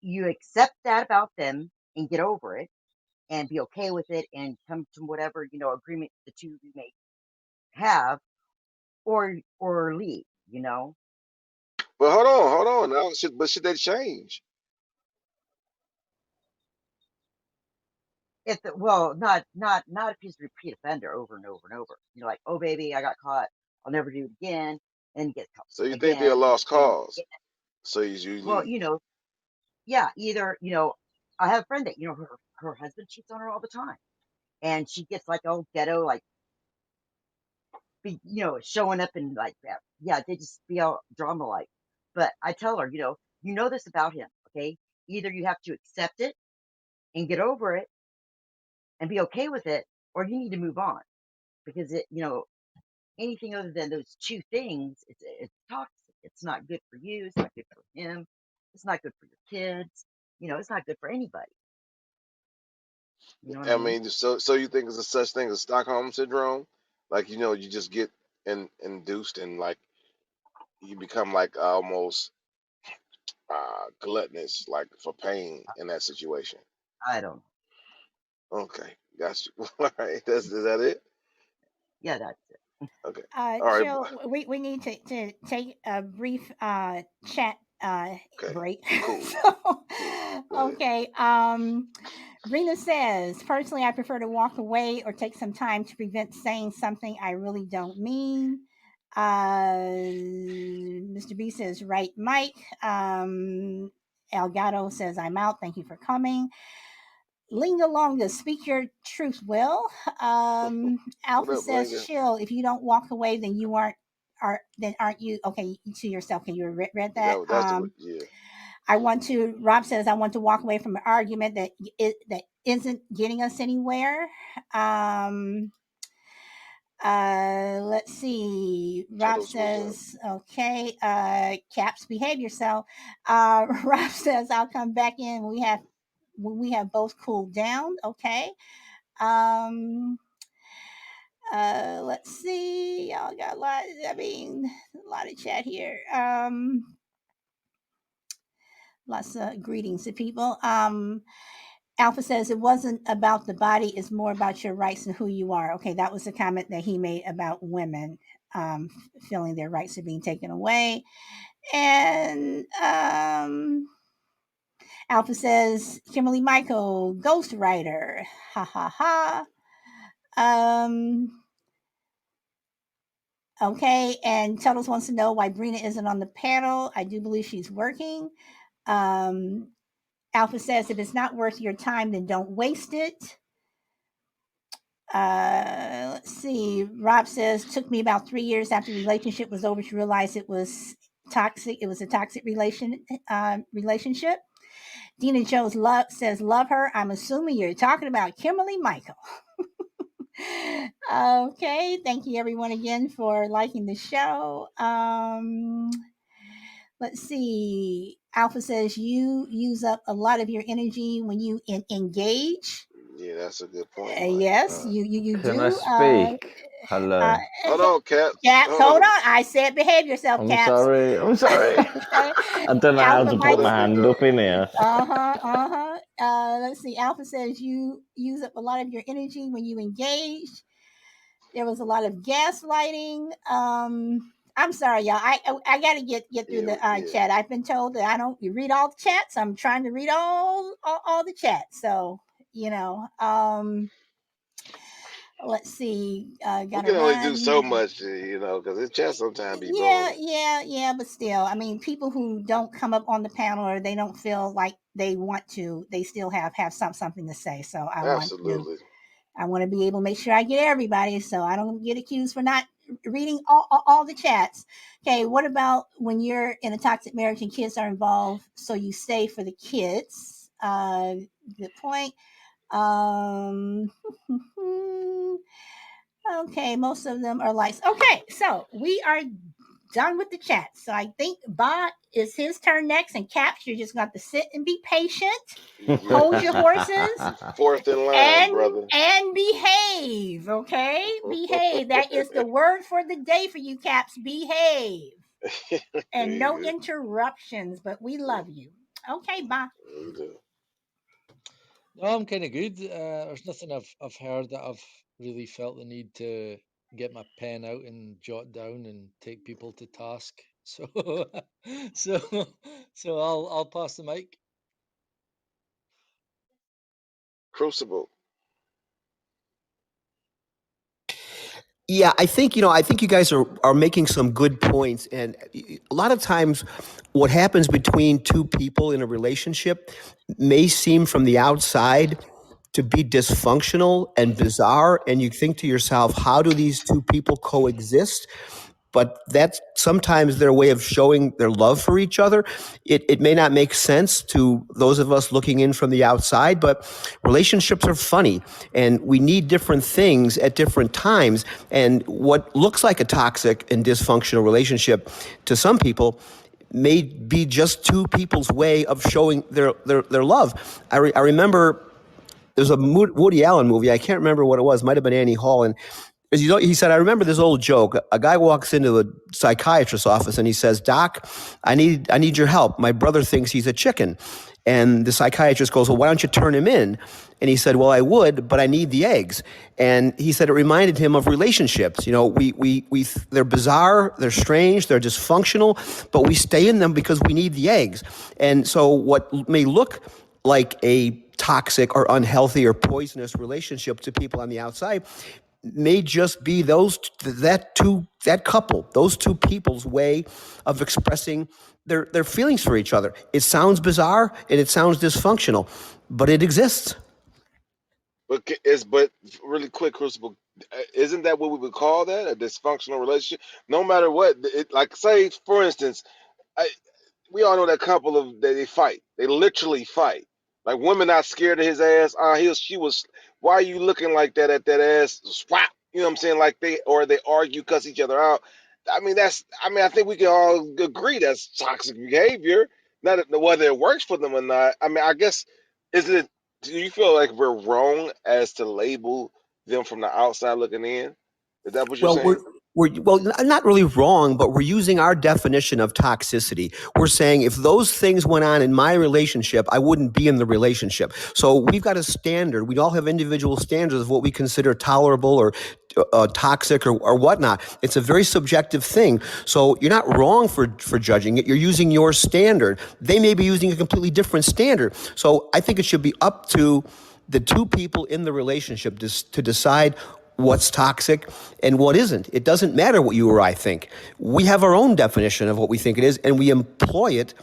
you accept that about them and get over it and be okay with it and come to whatever, agreement the two of you may have, or leave, But hold on. Now, should they change? If well, not if he's a repeat offender over and over and over. Like, oh baby, I got caught. I'll never do it again. And he gets caught So you think they're a again. lost And cause? So you well, leave. yeah, either I have a friend that her husband cheats on her all the time, and she gets like all ghetto, like showing up and like that. Yeah, they just be all drama like. But I tell her, this about him, okay? Either you have to accept it and get over it and be okay with it, or you need to move on because anything other than those two things, it's toxic. It's not good for you. It's not good for him. It's not good for your kids. It's not good for anybody. You know what I I mean? mean, so you think there's a such thing as Stockholm syndrome? Like, you just get induced and like you become like almost gluttonous, like for pain in that situation. I don't know. Okay, got you. All right, is that it? Yeah, that's it. Okay, all right, Jill, we need to take a brief chat okay, break. cool, So, cool. Go ahead. okay. Rena says, personally, I prefer to walk away or take some time to prevent saying something I really don't mean. Mr. B says, right, Mike. Elgato says, I'm out. Thank you for coming. Linga Longa, speak your truth, Will. What Alpha up, says, Linga? chill. If you don't walk away, then you aren't you okay to yourself? Can you read that? That's the yeah. Rob says, I want to walk away from an argument that isn't getting us anywhere. Let's see. Rob Tuttles, what's up? says, okay, Caps, behave yourself. Rob says, I'll come back in when we have both cooled down. Okay. Um, let's see. Y'all got a lot of chat here. Lots of greetings to people. Alpha says it wasn't about the body, it's more about your rights and who you are. Okay, that was a comment that he made about women feeling their rights are being taken away. And Alpha says, Kimberly Michael, ghostwriter. Ha ha ha. Okay, and Tuttles wants to know why Brina isn't on the panel. I do believe she's working. Alpha says, if it's not worth your time, then don't waste it. Let's see. Rob says, took me about 3 years after the relationship was over to realize it was toxic. It was a toxic relationship. Dina Jones says, love her. I'm assuming you're talking about Kimberly Michael. Okay, thank you everyone again for liking the show. Let's see. Alpha says you use up a lot of your energy when you engage. Yeah, that's a good point, Mike. Yes, you Can I do. speak? Uh, Hello. Hold on, Caps. Caps, Hold hold on. on. I said behave yourself, I'm Caps. sorry. I'm sorry. Okay. I don't know how Alpha to Oh, put Mike. my there we hand go. up in here. Let's see. Alpha says you use up a lot of your energy when you engage. There was a lot of gaslighting. I'm sorry, y'all. I got to get through Yeah, the yeah. chat. I've been told that I don't read all the chats. I'm trying to read all the chats. So you know, let's see. We Gotta can only do so run. much, because the chat sometimes be Yeah, blowing it. yeah. But still, I mean, people who don't come up on the panel or they don't feel like they want to, they still have something to say. So Absolutely. I want to be able to make sure I get everybody so I don't get accused for not reading all the chats. Okay, what about when you're in a toxic marriage and kids are involved, so you stay for the kids? Good point. Um, okay, most of them are likes. Okay, so we are done with the chat. So I think Bob is his turn next, and Caps, you're just got to sit and be patient, hold your Yes. horses, Fourth in line, and brother. behave. Okay, behave. That is the word for the day for you, Caps. Behave, and no You interruptions. But we love you. Okay, bye. do. No, I'm kind of good. There's nothing I've heard that I've really felt the need to get my pen out and jot down and take people to task. So, so, so I'll pass the mic. Crucible. Yeah, I think you guys are making some good points, and a lot of times, what happens between two people in a relationship may seem from the outside to be dysfunctional and bizarre, and you think to yourself, how do these two people coexist? But that's sometimes their way of showing their love for each other. It may not make sense to those of us looking in from the outside, but relationships are funny and we need different things at different times. And what looks like a toxic and dysfunctional relationship to some people may be just two people's way of showing their love. I remember there's a Woody Allen movie. I can't remember what it was. Might have been Annie Hall. And he said, I remember this old joke. A guy walks into a psychiatrist's office and he says, Doc, I need your help. My brother thinks he's a chicken. And the psychiatrist goes, well, why don't you turn him in? And he said, well, I would, but I need the eggs. And he said it reminded him of relationships. You know, they're bizarre, they're strange, they're dysfunctional, but we stay in them because we need the eggs. And so what may look like a toxic or unhealthy or poisonous relationship to people on the outside may just be that couple, those two people's way of expressing their feelings for each other. It sounds bizarre and it sounds dysfunctional, but it exists. But really quick, Crucible. Isn't that what we would call that, a dysfunctional relationship? No matter what, like say for instance, we all know that couple of they fight. They literally fight. Like women not scared of his ass. She was. Why are you looking like that at that ass? Swap. You know what I'm saying? Like they argue, cuss each other out. I mean that's. I mean I think we can all agree that's toxic behavior. Not whether it works for them or not. I mean I guess is it? Do you feel like we're wrong as to label them from the outside looking in? Is that what you're Well, we're saying? not really wrong, but we're using our definition of toxicity. We're saying if those things went on in my relationship, I wouldn't be in the relationship. So we've got a standard. We all have individual standards of what we consider tolerable or toxic or whatnot. It's a very subjective thing. So you're not wrong for judging it. You're using your standard. They may be using a completely different standard. So I think it should be up to the two people in the relationship to decide what's toxic and what isn't. It doesn't matter what you or I think. We have our own definition of what we think it is, and we employ it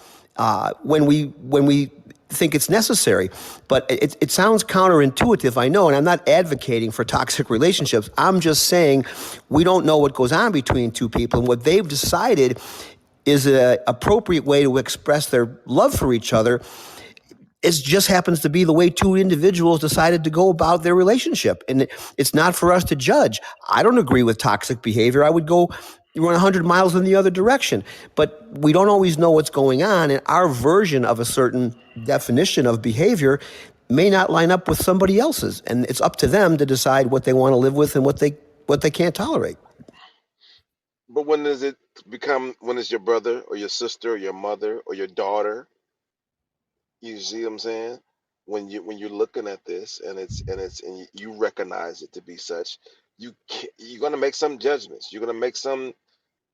when we think it's necessary. But it sounds counterintuitive, I know, and I'm not advocating for toxic relationships. I'm just saying we don't know what goes on between two people, and what they've decided is an appropriate way to express their love for each other. It just happens to be the way two individuals decided to go about their relationship. And it's not for us to judge. I don't agree with toxic behavior. I would go run 100 miles in the other direction. But we don't always know what's going on. And our version of a certain definition of behavior may not line up with somebody else's. And it's up to them to decide what they want to live with and what they can't tolerate. But when does it become? When it's your brother or your sister or your mother or your daughter? You see what I'm saying? When you're looking at this and you recognize it to be such, you're gonna make some judgments. You're gonna make some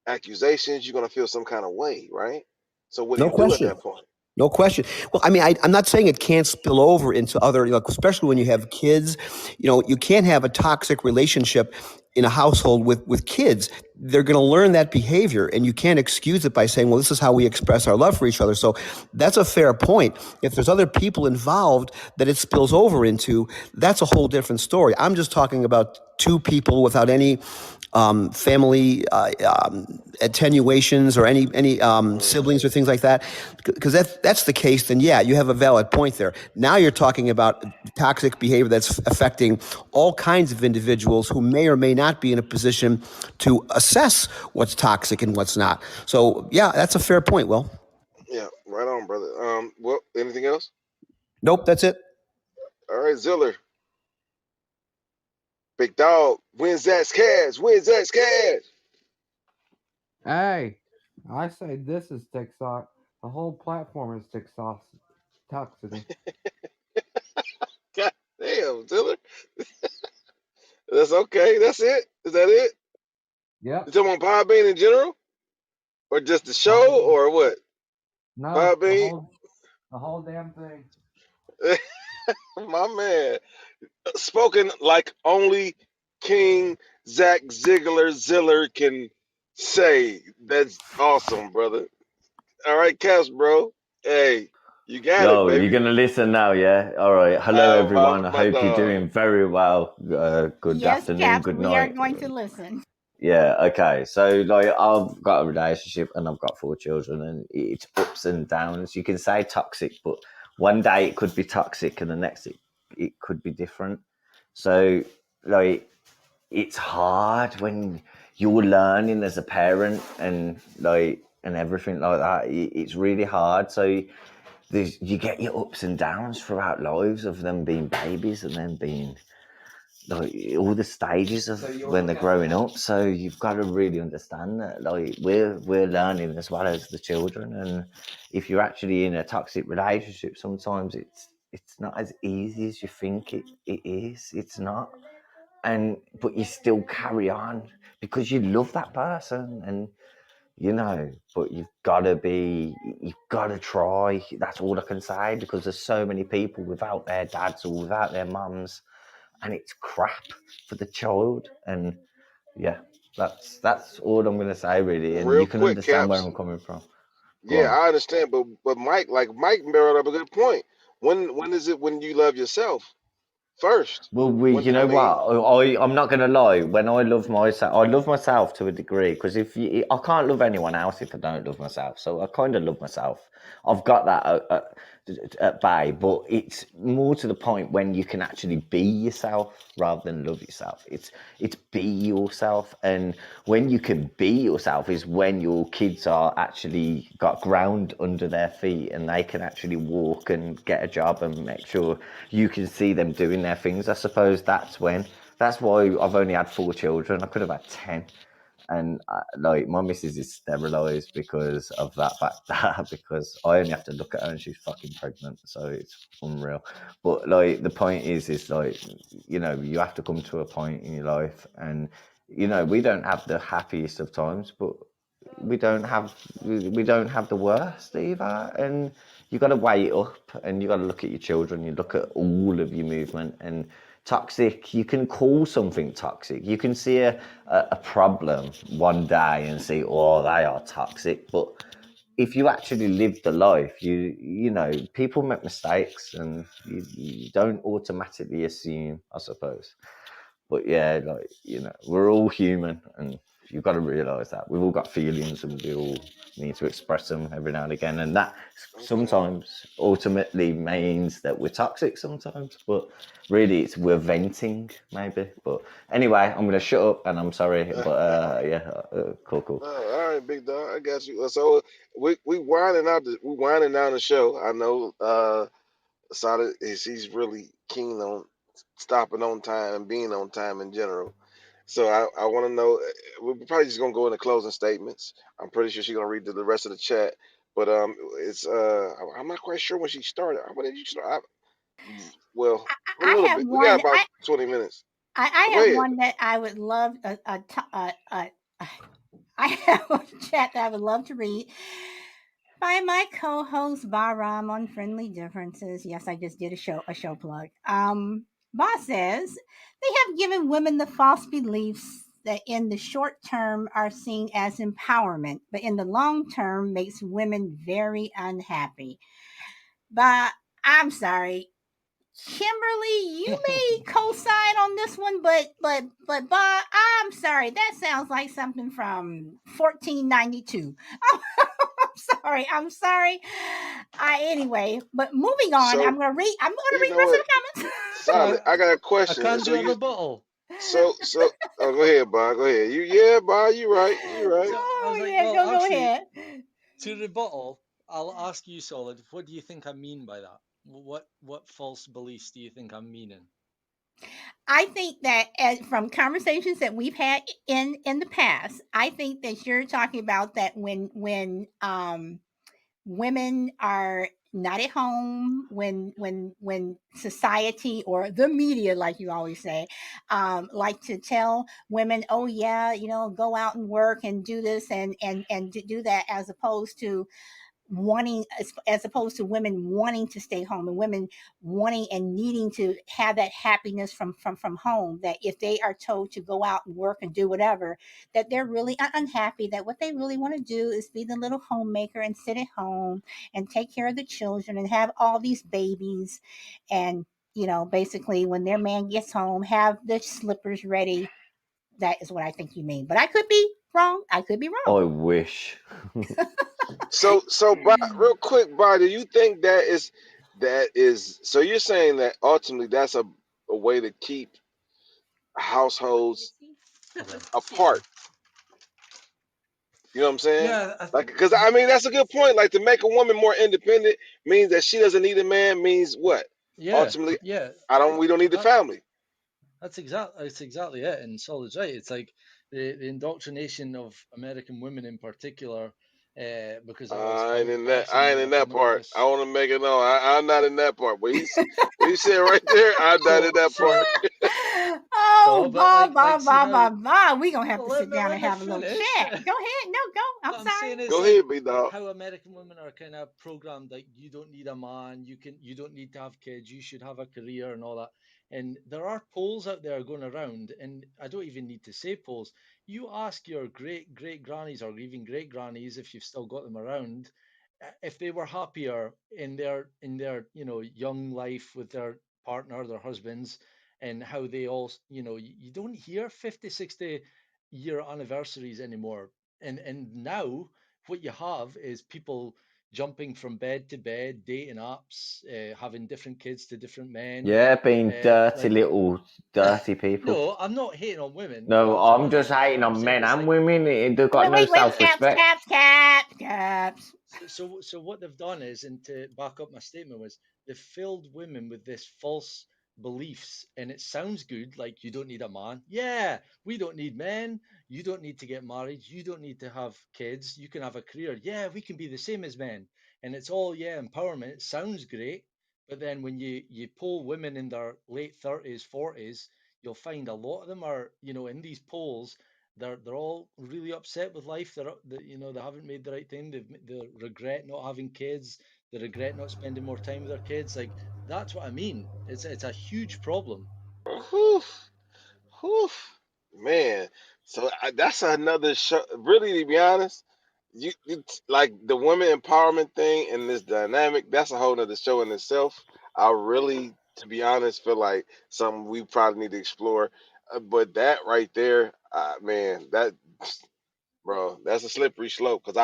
accusations. You're gonna feel some kind of way, right? So what do No you do at question. that point? No question. Well, I mean, I'm not saying it can't spill over into other, especially when you have kids. You can't have a toxic relationship in a household with kids. They're going to learn that behavior, and you can't excuse it by saying, well, this is how we express our love for each other. So that's a fair point. If there's other people involved that it spills over into, that's a whole different story. I'm just talking about two people without any family attenuations or any siblings or things like that. Because that's the case, then yeah, you have a valid point there. Now you're talking about toxic behavior that's affecting all kinds of individuals who may or may not be in a position to assess what's toxic and what's not. So yeah, that's a fair point, Will. Yeah, right on, brother. Well, anything else? Nope, that's it. All right, Ziller, big dog, wins that cash, wins that cash. Hey, I say this is TikTok. The whole platform is TikTok. Toxicity. God damn, Ziller. That's okay. That's it. Is that it? Yep. You talking about Podbean in general, or just the The whole, show, or what? no, Podbean, the whole damn thing. my man, spoken like only King Zach Ziller can say. That's awesome, brother. All right, Cass, bro. Hey, you got it, Yo, you're baby. gonna listen now, yeah? All right. Hello, everyone. I My hope you're dog. doing very well. Good Yes, afternoon, Caps, good we are night. going to listen. Yeah, okay. So, like, I've got a relationship and I've got 4 children, and it's ups and downs. You can say toxic, but one day it could be toxic, and the next it could be different. So, like, it's hard when you're learning as a parent and everything like that. It's really hard. So you get your ups and downs throughout lives of them being babies and then being like all the stages of when they're growing up. So you've got to really understand that like we're learning as well as the children. And if you're actually in a toxic relationship, sometimes it's not as easy as you think it is. It's not. But you still carry on because you love that person and but you've got to try. That's all I can say, because there's so many people without their dads or without their mums, and it's crap for the child. And yeah, that's all I'm gonna say really, and Real you can quick, understand where Caps. I'm coming from. Go Yeah, on. I understand, but Mike brought up a good point. When is it when you love yourself first? Well, When you I know mean, what? I'm not gonna lie. When I love myself to a degree. Because I can't love anyone else if I don't love myself. So I kind of love myself. I've got that at bay, but it's more to the point when you can actually be yourself rather than love yourself. It's be yourself, and when you can be yourself is when your kids are actually got ground under their feet and they can actually walk and get a job and make sure you can see them doing their things. I suppose that's why I've only had 4 children. I could have had 10. And like my missus is sterilized because of that fact because I only have to look at her and she's fucking pregnant, so it's unreal. But like the point is like you have to come to a point in your life, and we don't have the happiest of times, but we don't have the worst either. And you got to weigh it up, and you got to look at your children. You look at all of your movement. And toxic, you can call something toxic. You can see a problem one day and see, oh, they are toxic. But if you actually live the life, people make mistakes, and you don't automatically assume, I suppose. But yeah, like we're all human, and You've got to realise that we've all got feelings and we all need to express them every now and again, and that Okay. sometimes ultimately means that we're toxic sometimes, but really it's we're venting maybe. But anyway, I'm going to shut up, and I'm sorry, but yeah, cool. No, all right, big dog. I got you. So we winding down the show. I know Sada is he's really keen on stopping on time and being on time in general. So I want to know. We're probably just gonna go into closing statements. I'm pretty sure she's gonna read the rest of the chat, but it's I'm not quite sure when she started. When did you start? Well, a I little have bit. We got one. about 20 minutes. I Go have ahead. one that I would love I have a chat that I would love to read by my co-host Bahram on Friendly Differences. Yes, I just did a show plug. Boss says they have given women the false beliefs that in the short term are seen as empowerment, but in the long term makes women very unhappy. But I'm sorry, Kimberly, you may co-sign on this one, but Bob, I'm sorry, that sounds like something from 1492. I'm sorry. Anyway, but moving on, So I'm gonna you read the know rest what, of the Solid. I got a I question. can't So do a you rebuttal. so oh, go ahead, Bob. Go ahead. Yeah, Bob. You right. You comments. right. So I was Oh like, yeah, well, go actually, ahead. to rebuttal, I'll ask you, Solid. What do you think I mean by that? What false beliefs do you think I'm meaning? I think that from conversations that we've had in the past, I think that you're talking about that when women are not at home, when society or the media, like you always say, like to tell women, oh yeah, go out and work and do this and do that, as opposed to wanting, as opposed to women wanting to stay home, and women wanting and needing to have that happiness from home, that if they are told to go out and work and do whatever, that they're really unhappy, that what they really want to do is be the little homemaker and sit at home and take care of the children and have all these babies, and basically when their man gets home, have the slippers ready. That is what I think you mean, but I could be wrong. I could be wrong. I wish. So Bob, real quick, Bob, do you think that is so you're saying that ultimately that's a way to keep households apart? You know what I'm saying? Yeah, Like, because I mean, that's a good point. Like, to make a woman more independent means that she doesn't need a man. Means what? yeah, Ultimately, yeah. I don't. We don't need the That family. that's exactly it. And Solid's right. It's like the indoctrination of American women in particular, because it was I ain't how in that. blacks in I ain't in America that know part. I this. want to make it known. I'm not in that part. What he said right there, I'm not in So that part. so Oh, so, but Bob, like Bob, see Bob, how. Bob, Bob. We're going to have Well, to let sit me down let and me have a little finish. chat. Go ahead. No, go. I'm What I'm sorry. saying is Go like ahead, big dog. how American women are kind of programmed, like you don't need a man, you don't need to have kids, you should have a career and all that. And there are polls out there going around, and I don't even need to say polls. You ask your great grannies or even great grannies, if you've still got them around, if they were happier in their young life with their partner, their husbands, and how they all you don't hear 50, 60 year anniversaries anymore. And now what you have is people jumping from bed to bed, dating apps, having different kids to different men. Yeah, being dirty Like, little dirty people. no, I'm not hating on women. No, That's I'm what just hating what I'm on saying men is and like women. They've got Wait, no wait, wait. self Caps, respect. caps, caps, caps. so what they've done is, and to back up my statement, was they've filled women with this false beliefs, and it sounds good, like you don't need a man. Yeah, we don't need men. You don't need to get married, you don't need to have kids, you can have a career. Yeah, we can be the same as men. And it's all, yeah, empowerment. It sounds great, but then when you poll women in their late 30s, 40s, you'll find a lot of them are, in these polls, they're all really upset with life. They haven't made the right thing. They regret not having kids. They regret not spending more time with their kids. Like, that's what I mean. It's a huge problem. Whew, whew, man. So that's another show. Really, to be honest, like the women empowerment thing and this dynamic. That's a whole nother show in itself. I really, to be honest, feel like something we probably need to explore. but that right there, man, that bro, that's a slippery slope. Because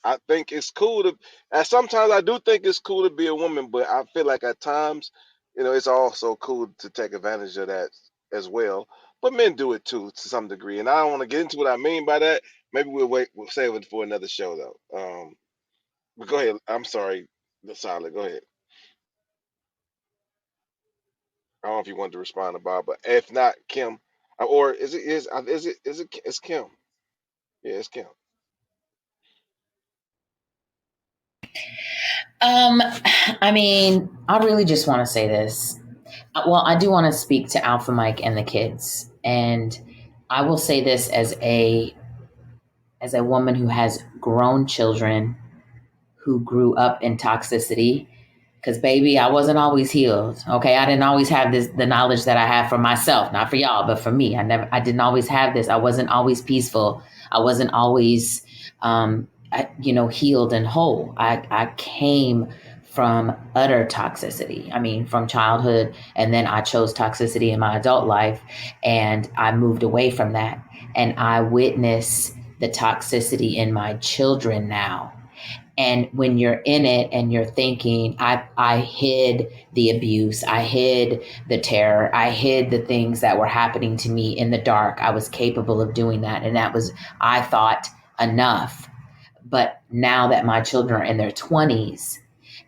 I think it's cool to. And sometimes I do think it's cool to be a woman, but I feel like at times, it's also cool to take advantage of that as well. But men do it too to some degree, and I don't want to get into what I mean by that. Maybe we'll wait. We'll save it for another show though. But go ahead. I'm sorry, the solid. Go ahead. I don't know if you wanted to respond to Bob, but if not, Kim, or is it it's Kim? Yeah, it's Kim. Um, I mean, I really just want to say this. Well, I do want to speak to Alpha Mike and the kids, and I will say this as a woman who has grown children who grew up in toxicity. Because baby, I wasn't always healed. Okay, I didn't always have the knowledge that I have for myself, not for y'all, but for me. I didn't always have this. I wasn't always peaceful. I wasn't always, healed and whole. I came from utter toxicity. I mean, from childhood, and then I chose toxicity in my adult life, and I moved away from that, and I witness the toxicity in my children now. And when you're in it and you're thinking, I hid the abuse, I hid the terror, I hid the things that were happening to me in the dark. I was capable of doing that. And that was, I thought, enough. But now that my children are in their 20s,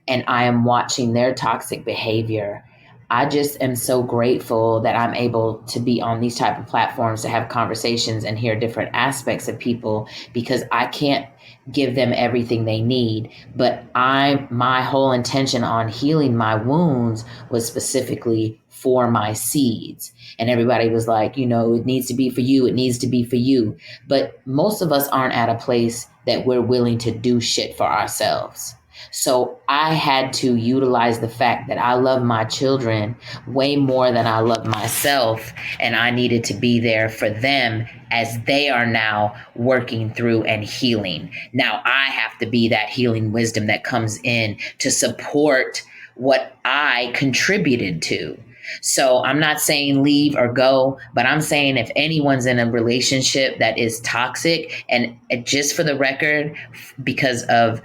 and I am watching their toxic behavior, I just am so grateful that I'm able to be on these type of platforms to have conversations and hear different aspects of people, because I can't give them everything they need. But my whole intention on healing my wounds was specifically for my seeds. And everybody was like, it needs to be for you. It needs to be for you. But most of us aren't at a place that we're willing to do shit for ourselves. So I had to utilize the fact that I love my children way more than I love myself. And I needed to be there for them as they are now working through and healing. Now I have to be that healing wisdom that comes in to support what I contributed to. So I'm not saying leave or go, but I'm saying if anyone's in a relationship that is toxic, and just for the record, because of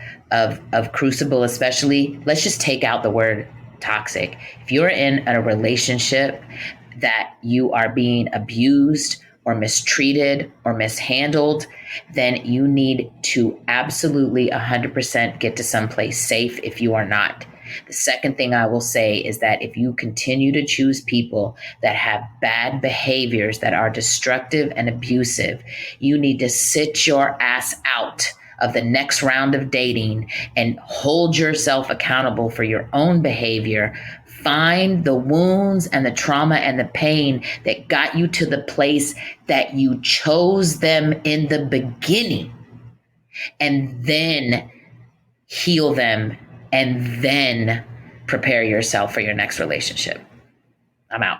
Crucible especially, let's just take out the word toxic. If you're in a relationship that you are being abused or mistreated or mishandled, then you need to absolutely 100% get to someplace safe if you are not. The second thing I will say is that if you continue to choose people that have bad behaviors, that are destructive and abusive, you need to sit your ass out of the next round of dating and hold yourself accountable for your own behavior. Find the wounds and the trauma and the pain that got you to the place that you chose them in the beginning, and then heal them, and then prepare yourself for your next relationship. I'm out.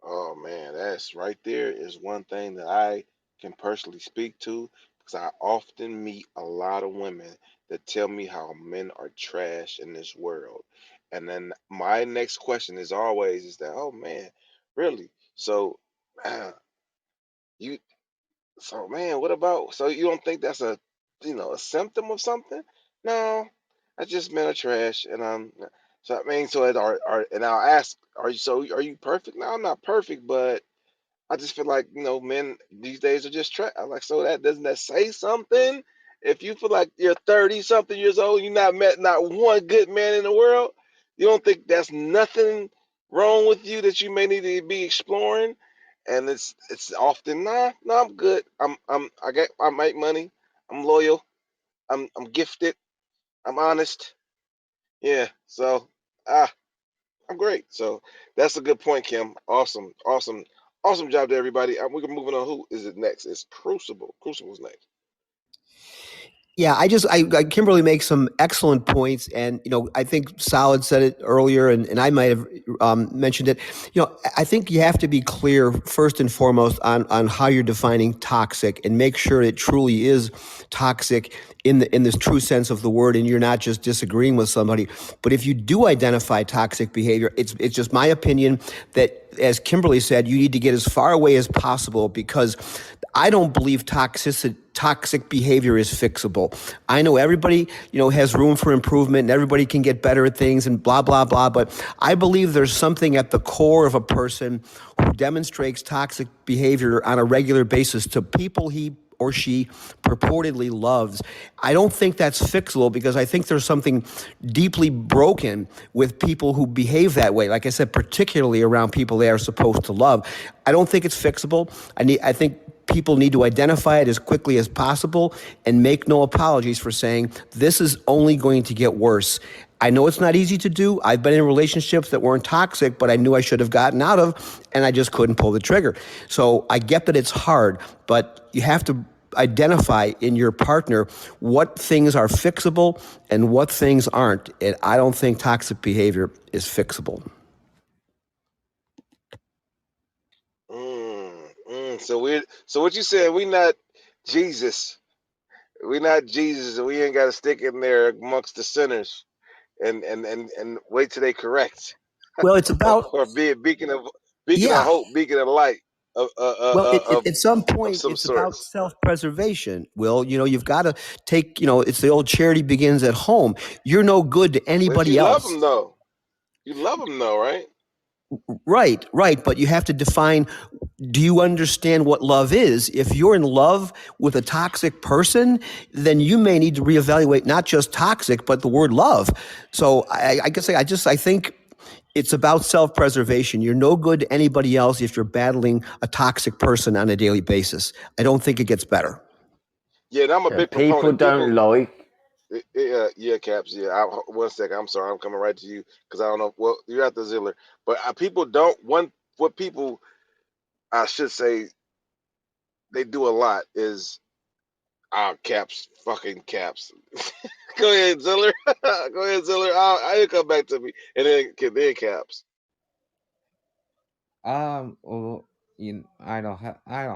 Oh man, that's right there is one thing that I can personally speak to, because I often meet a lot of women that tell me how men are trash in this world. And then my next question is always is that, oh man, really? So you so man, what about, so you don't think that's a symptom of something? No, I just men are trash, and so I mean, so it are and I'll ask, are you perfect? No, I'm not perfect, but I just feel like, men these days are just trash. I'm like, so that doesn't that say something? If you feel like you're 30 something years old, you not met not one good man in the world, you don't think that's nothing wrong with you that you may need to be exploring? And it's often, nah, no, I'm good. I make money. I'm loyal. I'm gifted. I'm honest. Yeah. So ah, I'm great. So that's a good point, Kim. Awesome, awesome, awesome job to everybody. We're moving on. Who is it next? It's Crucible. Crucible's next. Yeah, Kimberly makes some excellent points, and I think Solid said it earlier, and I might have mentioned it. I think you have to be clear first and foremost on how you're defining toxic, and make sure it truly is toxic in this true sense of the word, and you're not just disagreeing with somebody. But if you do identify toxic behavior, it's just my opinion that, as Kimberly said, you need to get as far away as possible, because I don't believe toxic behavior is fixable. I know everybody, has room for improvement, and everybody can get better at things and blah, blah, blah. But I believe there's something at the core of a person who demonstrates toxic behavior on a regular basis to people he or she purportedly loves. I don't think that's fixable, because I think there's something deeply broken with people who behave that way. Like I said, particularly around people they are supposed to love. I don't think it's fixable. I think people need to identify it as quickly as possible and make no apologies for saying this is only going to get worse. I know it's not easy to do. I've been in relationships that weren't toxic, but I knew I should have gotten out of, and I just couldn't pull the trigger. So I get that it's hard, but you have to identify in your partner what things are fixable and what things aren't. And I don't think toxic behavior is fixable. So what you said? We not Jesus. We not Jesus, and we ain't got to stick in there amongst the sinners and wait till they correct, Well, it's about, or be a beacon of yeah. hope, beacon of light of Well, at some of point, some it's about sorts. self-preservation. Will, you've got to take, it's the old charity begins at home. You're no good to Well, if you anybody love else. them though, you love them though, right? Right, right. But you have to define, do you understand what love is? If you're in love with a toxic person, then you may need to reevaluate not just toxic, but the word love. So I guess I think it's about self-preservation. You're no good to anybody else if you're battling a toxic person on a daily basis. I don't think it gets better. Yeah, and I'm a Yeah, big people proponent. People, don't like. yeah, Caps. Yeah, 1 second. I'm sorry. I'm coming right to you because I don't know. Well, you're at the Ziller, but people don't. What people, I should say, they do a lot is Caps, fucking Caps. Go ahead, Ziller. Go ahead, Ziller. I'll come back to me, and then Caps. Well, I don't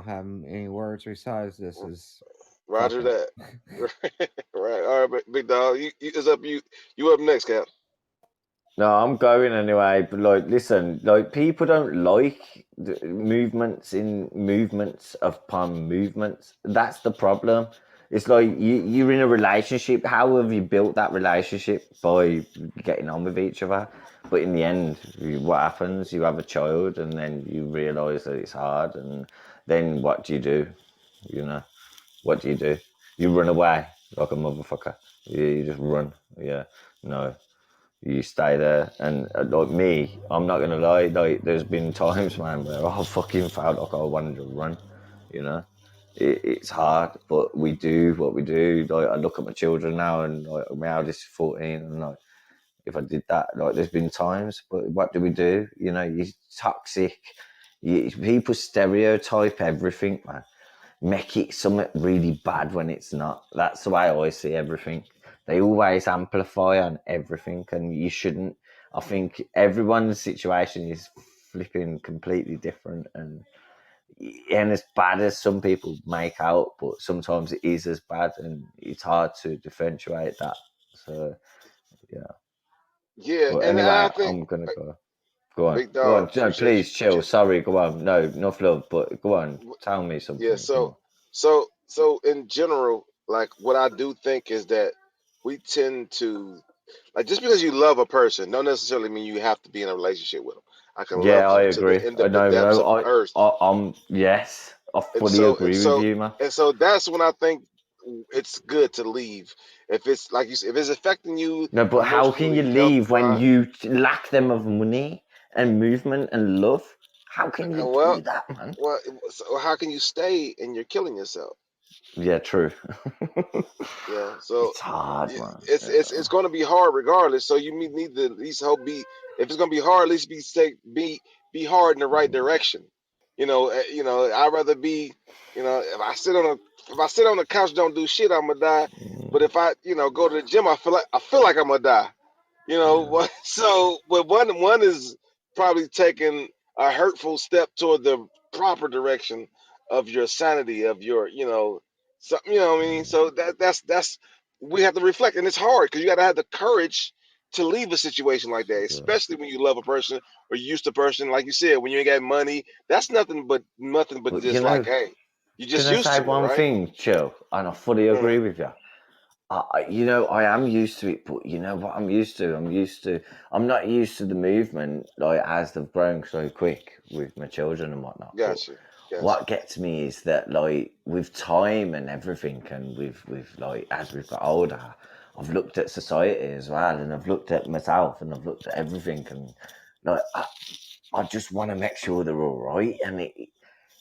have any words besides this is fuck Roger up. that. Right. All right, big dog. It's up. You up next, Caps. No, I'm going anyway. But like, listen, like people don't like the movements upon movements. That's the problem. It's like you're in a relationship. How have you built that relationship? By getting on with each other. But in the end, what happens? You have a child, and then you realise that it's hard. And then what do you do? You know, what do? You run away like a motherfucker. You just run. Yeah, no, you stay there. And like me, I'm not gonna lie, like there's been times, man, where I fucking felt like I wanted to run. You know, it's hard, but we do what we do. Like I look at my children now, and like my eldest is 14, and like if I did that, like there's been times, but what do we do? You know, you're toxic. People stereotype everything, man, make it something really bad when it's not. That's the way I always see everything. They always amplify on everything, and you shouldn't. I think everyone's situation is flipping completely different, and as bad as some people make out, but sometimes it is as bad, and it's hard to differentiate that. So yeah. Yeah, But and I anyway, think I'm gonna go. Go on, big go dog. on. No, Appreciate please chill. Sorry, go on. No, enough love, but go on. you. Tell me Yeah, something. Come so on. in general, like what I do think is that we tend to, like, just because you love a person don't necessarily mean you have to be in a relationship with them. I can Yeah, love I you to the agree. end I of the know, depths no, of earth. I'm, yes, I And fully so agree with you, man. that's when I think it's good to leave. If it's like you said, if it's affecting you No, but how can you emotionally, health leave when wise, you lack them of money and movement and love? How can you well, do that, man? well, so how can you stay and you're killing yourself? Yeah, true. Yeah, so It's hard, man. it's going to be hard regardless. So you need to at least hope be, if it's going to be hard, at least be hard in the right direction. I'd rather be, if I sit on a if I sit on the couch don't do shit, I'm gonna die. Mm. But if I, go to the gym, I feel like I'm gonna die. So but one is probably taking a hurtful step toward the proper direction of your sanity, of your, so, what I mean. So that's we have to reflect, and it's hard because you got to have the courage to leave a situation like that, Yeah. especially when you love a person or you used to a person. Like you said, when you ain't got money, that's nothing but But just like, hey, you can just I used say to it, one right? thing, Joe? And I fully Mm, agree with you. I am used to it, but you know what I'm used to? I'm not used to the movement like as they've grown so quick with my children and whatnot. But gotcha, gotcha. what gets me is that like with time and everything, and with like as we've got older, I've looked at society as well, and I've looked at myself, and I've looked at everything, and like I just want to make sure they're all right, and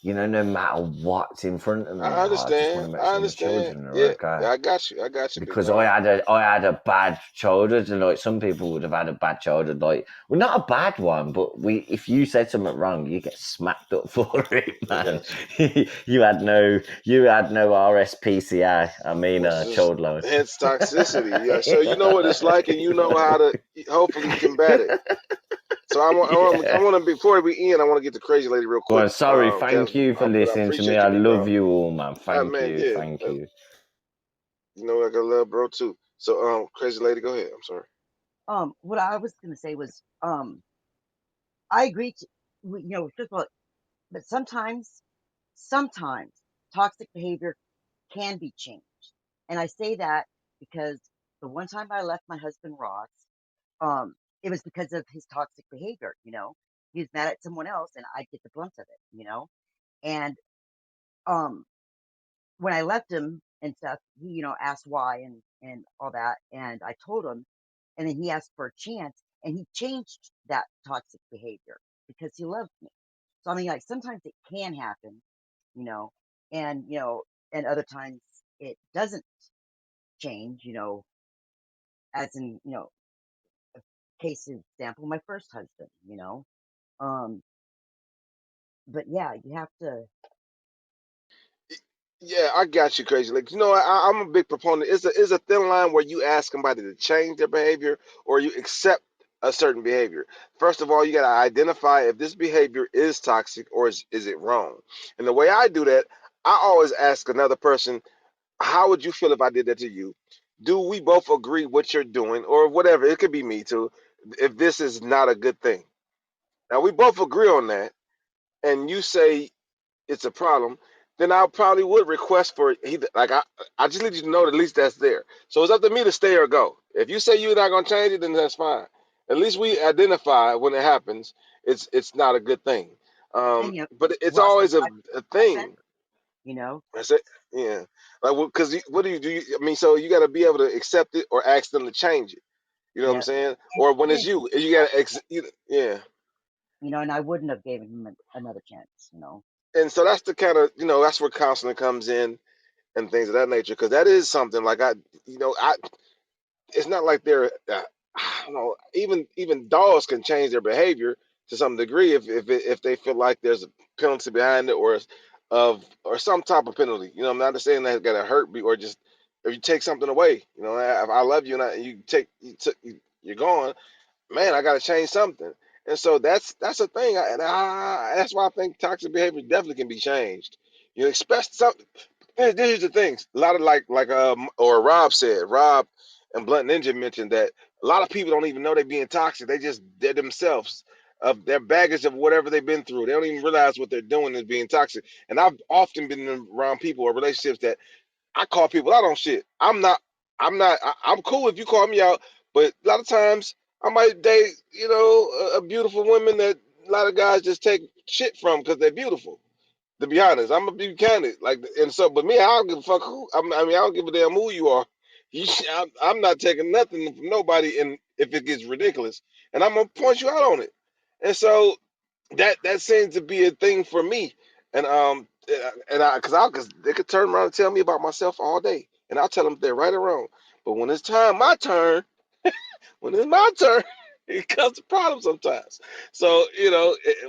no matter what's in front of me, I I just want understand. to make I sure my understand. children are Yeah, okay I got you. I got you, big because dog. I had a bad childhood, and like some people would have had a bad childhood, like well, not a bad one, but if you said something wrong, you get smacked up for it, I man. got you. You had no RSPCA. I mean, This is child load. hence toxicity. Yeah, so you know what it's like, and you know how to hopefully combat it. So I want to before we end, I want to get to crazy lady real quick. Well, sorry. Thank you for But I listening to me. appreciate I you, big love dog. you all, man. Thank Man, you. yeah, Thank you. I got love, bro, too. So crazy lady, go ahead. I'm sorry. What I was gonna say was, I agree to, first of all, but sometimes toxic behavior can be changed. And I say that because the one time I left my husband Ross, um, it was because of his toxic behavior. He was mad at someone else and I'd get the brunt of it. And um when I left him and stuff, he asked why and all that, and I told him, and then he asked for a chance, and he changed that toxic behavior because he loved me. So I mean, like sometimes it can happen, you know, and other times it doesn't change. As in, case example, my first husband. Um, but yeah, you have to. Yeah, I got you, crazy lady. I'm a big proponent. It's a thin line where you ask somebody to change their behavior or you accept a certain behavior. First of all, you got to identify if this behavior is toxic or is it wrong. And the way I do that, I always ask another person, how would you feel if I did that to you? Do we both agree what you're doing or whatever? It could be me too. If this is not a good thing. Now we both agree on that, and you say it's a problem, then I probably would request for either. Like I just need you to know that at least that's there. So it's up to me to stay or go. If you say you're not gonna change it, then that's fine. At least we identify when it happens. It's not a good thing. And But it's Ross is always a my friend. thing. You know, I said, yeah. Like, because what do you? I mean, so you got to be able to accept it or ask them to change it. You know what I'm yeah. saying? And Or when he it's didn't you, change you got that, to yeah. and I wouldn't have given him another chance. And so that's the kind of that's where counseling comes in and things of that nature, because that is something like I it's not like they're I don't know, even dogs can change their behavior to some degree if they feel like there's a penalty behind it or some type of penalty. I'm not saying that it's gonna hurt me or just if you take something away. If I love you and you're gone, man, I got to change something. And so that's a thing, that's why I think toxic behavior definitely can be changed. Expect something. Here's the things. A lot of or Rob and Blunt Ninja mentioned that a lot of people don't even know they're being toxic. They're themselves of their baggage of whatever they've been through. They don't even realize what they're doing is being toxic. And I've often been around people or relationships that I call people out on shit. I'm cool if you call me out, but a lot of times I might date, a beautiful woman that a lot of guys just take shit from because they're beautiful. To be honest, I'm gonna be candid. But me, I don't give a fuck who. I don't give a damn who you are. I'm not taking nothing from nobody, and if it gets ridiculous, and I'm gonna point you out on it. And so that seems to be a thing for me. Because they could turn around and tell me about myself all day, and I'll tell them if they're right or wrong. But when it's my turn, when it's my turn, it comes to problems sometimes. So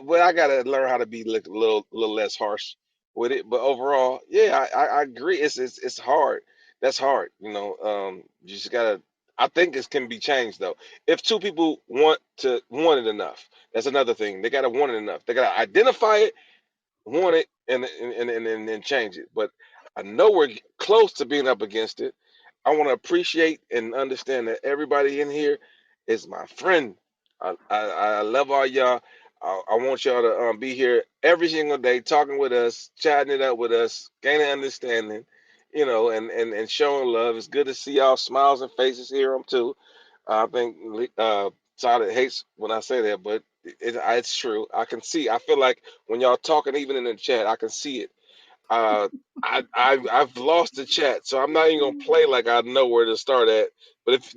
well, I gotta learn how to be a little less harsh with it. But overall, yeah, I agree. It's hard. That's hard. You just gotta. I think it can be changed though. If two people want it enough, that's another thing. They gotta want it enough. They gotta identify it, want it, and change it. But I know we're close to being up against it. I want to appreciate and understand that everybody in here is my friend. I love all y'all. I want y'all to be here every single day, talking with us, chatting it up with us, gaining understanding, and showing love. It's good to see y'all smiles and faces, hear them too. I think Solid hates when I say that, but it's true. I can see. I feel like when y'all talking, even in the chat, I can see it. Uh, I've lost the chat, so I'm not even gonna play like I know where to start at. But if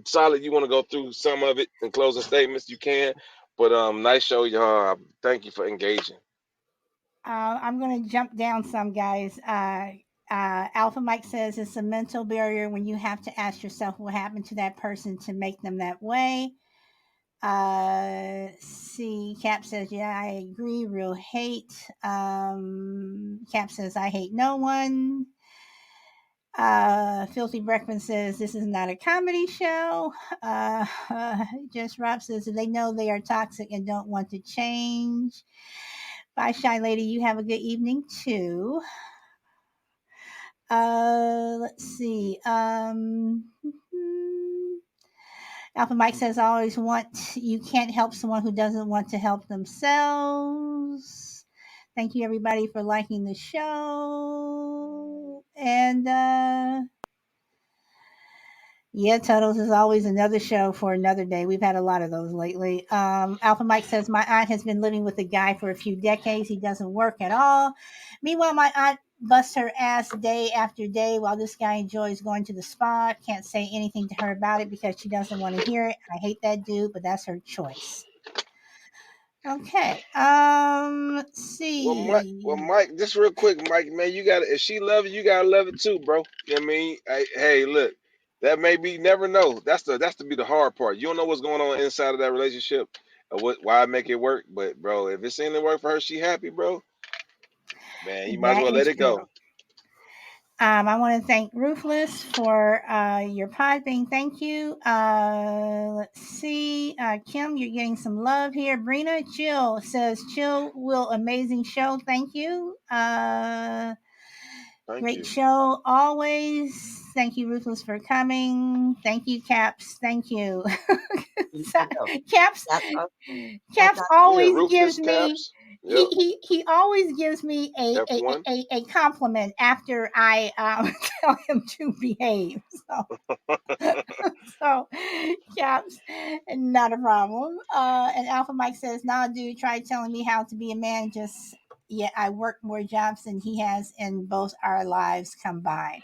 Solid, you want to go through some of it and closing statements, you can. But nice show, y'all. Thank you for engaging. I'm going to jump down some, guys. Alpha Mike says it's a mental barrier when you have to ask yourself what happened to that person to make them that way. See, Cap says, yeah, I agree. Real hate. Cap says, I hate no one. Filthy Breckman says, this is not a comedy show. Just Rob says, they know they are toxic and don't want to change. Bye, Shy Lady. You have a good evening, too. Let's see. Alpha Mike says, I always want, you can't help someone who doesn't want to help themselves. Thank you, everybody, for liking the show. And, yeah, Tuttles is always another show for another day. We've had a lot of those lately. Alpha Mike says, my aunt has been living with a guy for a few decades. He doesn't work at all. Meanwhile, my aunt busts her ass day after day while this guy enjoys going to the spa. Can't say anything to her about it because she doesn't want to hear it. I hate that dude, but that's her choice. Okay. Let's see. Mike, just real quick, Mike, man, you got to if she love you gotta love it too, bro. You know what I mean? Hey, look, that may be never know. That's to be the hard part. You don't know what's going on inside of that relationship, or why make it work. But bro, if it's in the work for her, she happy, bro. Man, you might as That well let is it true. go. I want to thank Ruthless for your pod being. Thank you. Let's see. Kim, you're getting some love here. Brina Chill says, Chill, Will, amazing show. Thank you. Thank Great you. show always. Thank you, Ruthless, for coming. Thank you, Caps. Thank you. You know, Caps that's awesome. That's Caps awesome. Yeah, always gives ruthless me caps. he Yep. he he always gives me F1. a compliment after I tell him to behave. So Caps, not a problem. And Alpha Mike says, "Nah, dude, try telling me how to be a man. Just yeah, I work more jobs than he has in both our lives combined."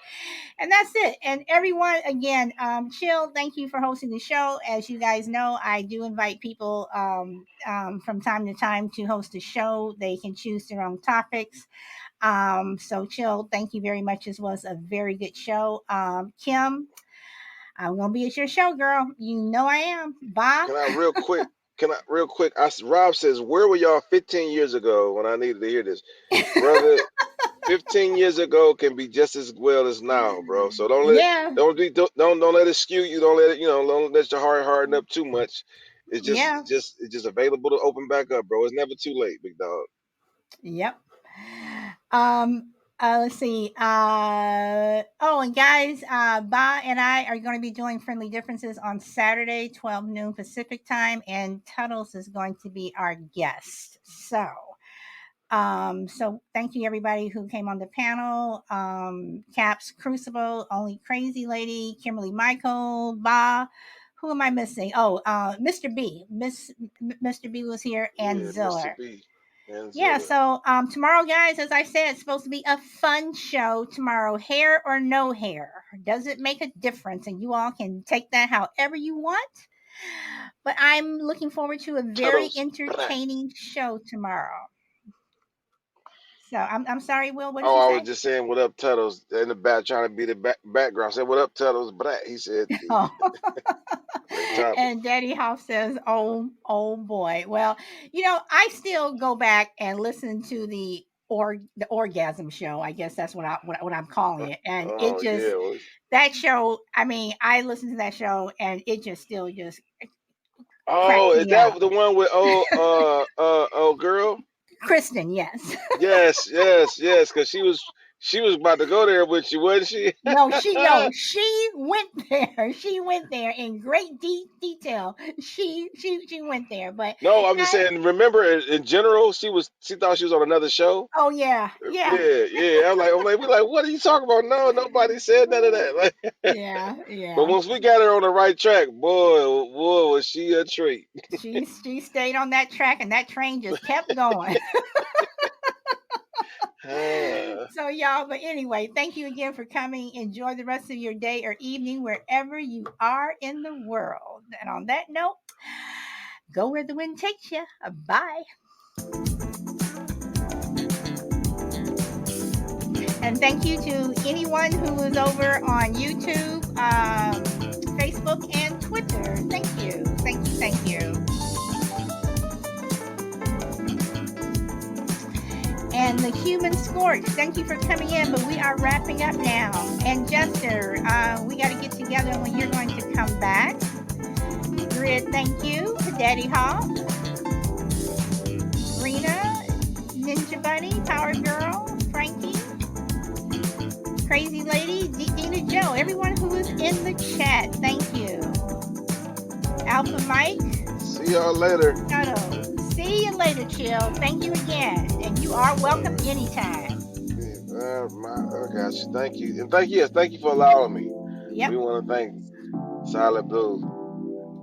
And that's it. And everyone, again, Chill, thank you for hosting the show. As you guys know, I do invite people from time to time to host the show. They can choose their own topics. So, Chill, thank you very much. This was a very good show. Kim, I'm going to be at your show, girl. You know I am. Bob? Can I real quick? Can I real quick? Rob says, "Where were y'all 15 years ago when I needed to hear this, brother? 15 years ago can be just as well as now, bro. So don't let it, Yeah. don't let it skew you. Don't let it, don't let your heart harden up too much. Yeah. It's just available to open back up, bro. It's never too late, big dog. Yep. Let's see. Oh, and guys, Ba and I are going to be doing Friendly Differences on Saturday, 12 noon Pacific time, and Tuttles is going to be our guest. So thank you everybody who came on the panel. Caps, Crucible, Only Crazy Lady, Kimberly Michael, Ba. Who am I missing? Oh, Mr. B. Mr. B was here, and Yeah, Mr. Ziller. B and Yeah, Zilla. so tomorrow, guys, as I said, it's supposed to be a fun show tomorrow. Hair or no hair. Does it make a difference? And you all can take that however you want. But I'm looking forward to a very Tuttles black. entertaining show tomorrow. So I'm sorry, Will, what did Oh, you I was say? just saying, what up, Tuttles? In the back, trying to be the background. I said, what up, Tuttles? Black. He said, Oh. great topic. And Daddy Hoff says, oh boy. Well, I still go back and listen to the or the orgasm show. I guess that's what I'm calling it. And it Oh just yeah. that show. I mean, I listened to that show, and it just still just cracks Oh, is me up. that the one with old girl? Kristen, yes. Yes, yes, yes. Because she was about to go there with you, wasn't she? No, she went there. She went there in great detail. She went there, but No, I'm just I, saying. Remember, in general, she thought she was on another show. oh yeah, yeah, Yeah, yeah. We like, what are you talking about? No, nobody said none of that. Like, yeah, but yeah. once we got her on the right track, boy, was she a treat. She stayed on that track, and that train just kept going. Ah, So y'all, but anyway, thank you again for coming. Enjoy the rest of your day or evening wherever you are in the world. And on that note, go where the wind takes you. Bye. And thank you to anyone who is over on YouTube, Facebook, and Twitter. Thank you. Thank you. Thank you. And the human scorch, thank you for coming in, but we are wrapping up now. And Jester, we got to get together when you're going to come back. Grid, thank you. Daddy Hawk, Rena, Ninja Bunny, Power Girl, Frankie, Crazy Lady, Dina Joe, everyone who is in the chat, thank you. Alpha Mike, see y'all later. Shadow, see you later, Chill. Thank you again, and you are welcome anytime. I got you. Thank you, and thank you for allowing me. Yep. We want to thank Silent Blue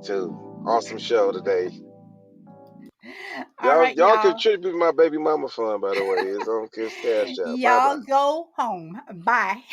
too. Awesome show today. All right, Y'all y'all. contribute my baby mama fund, by the way. It's on Kiss Cash App. Bye Y'all bye. go home. Bye.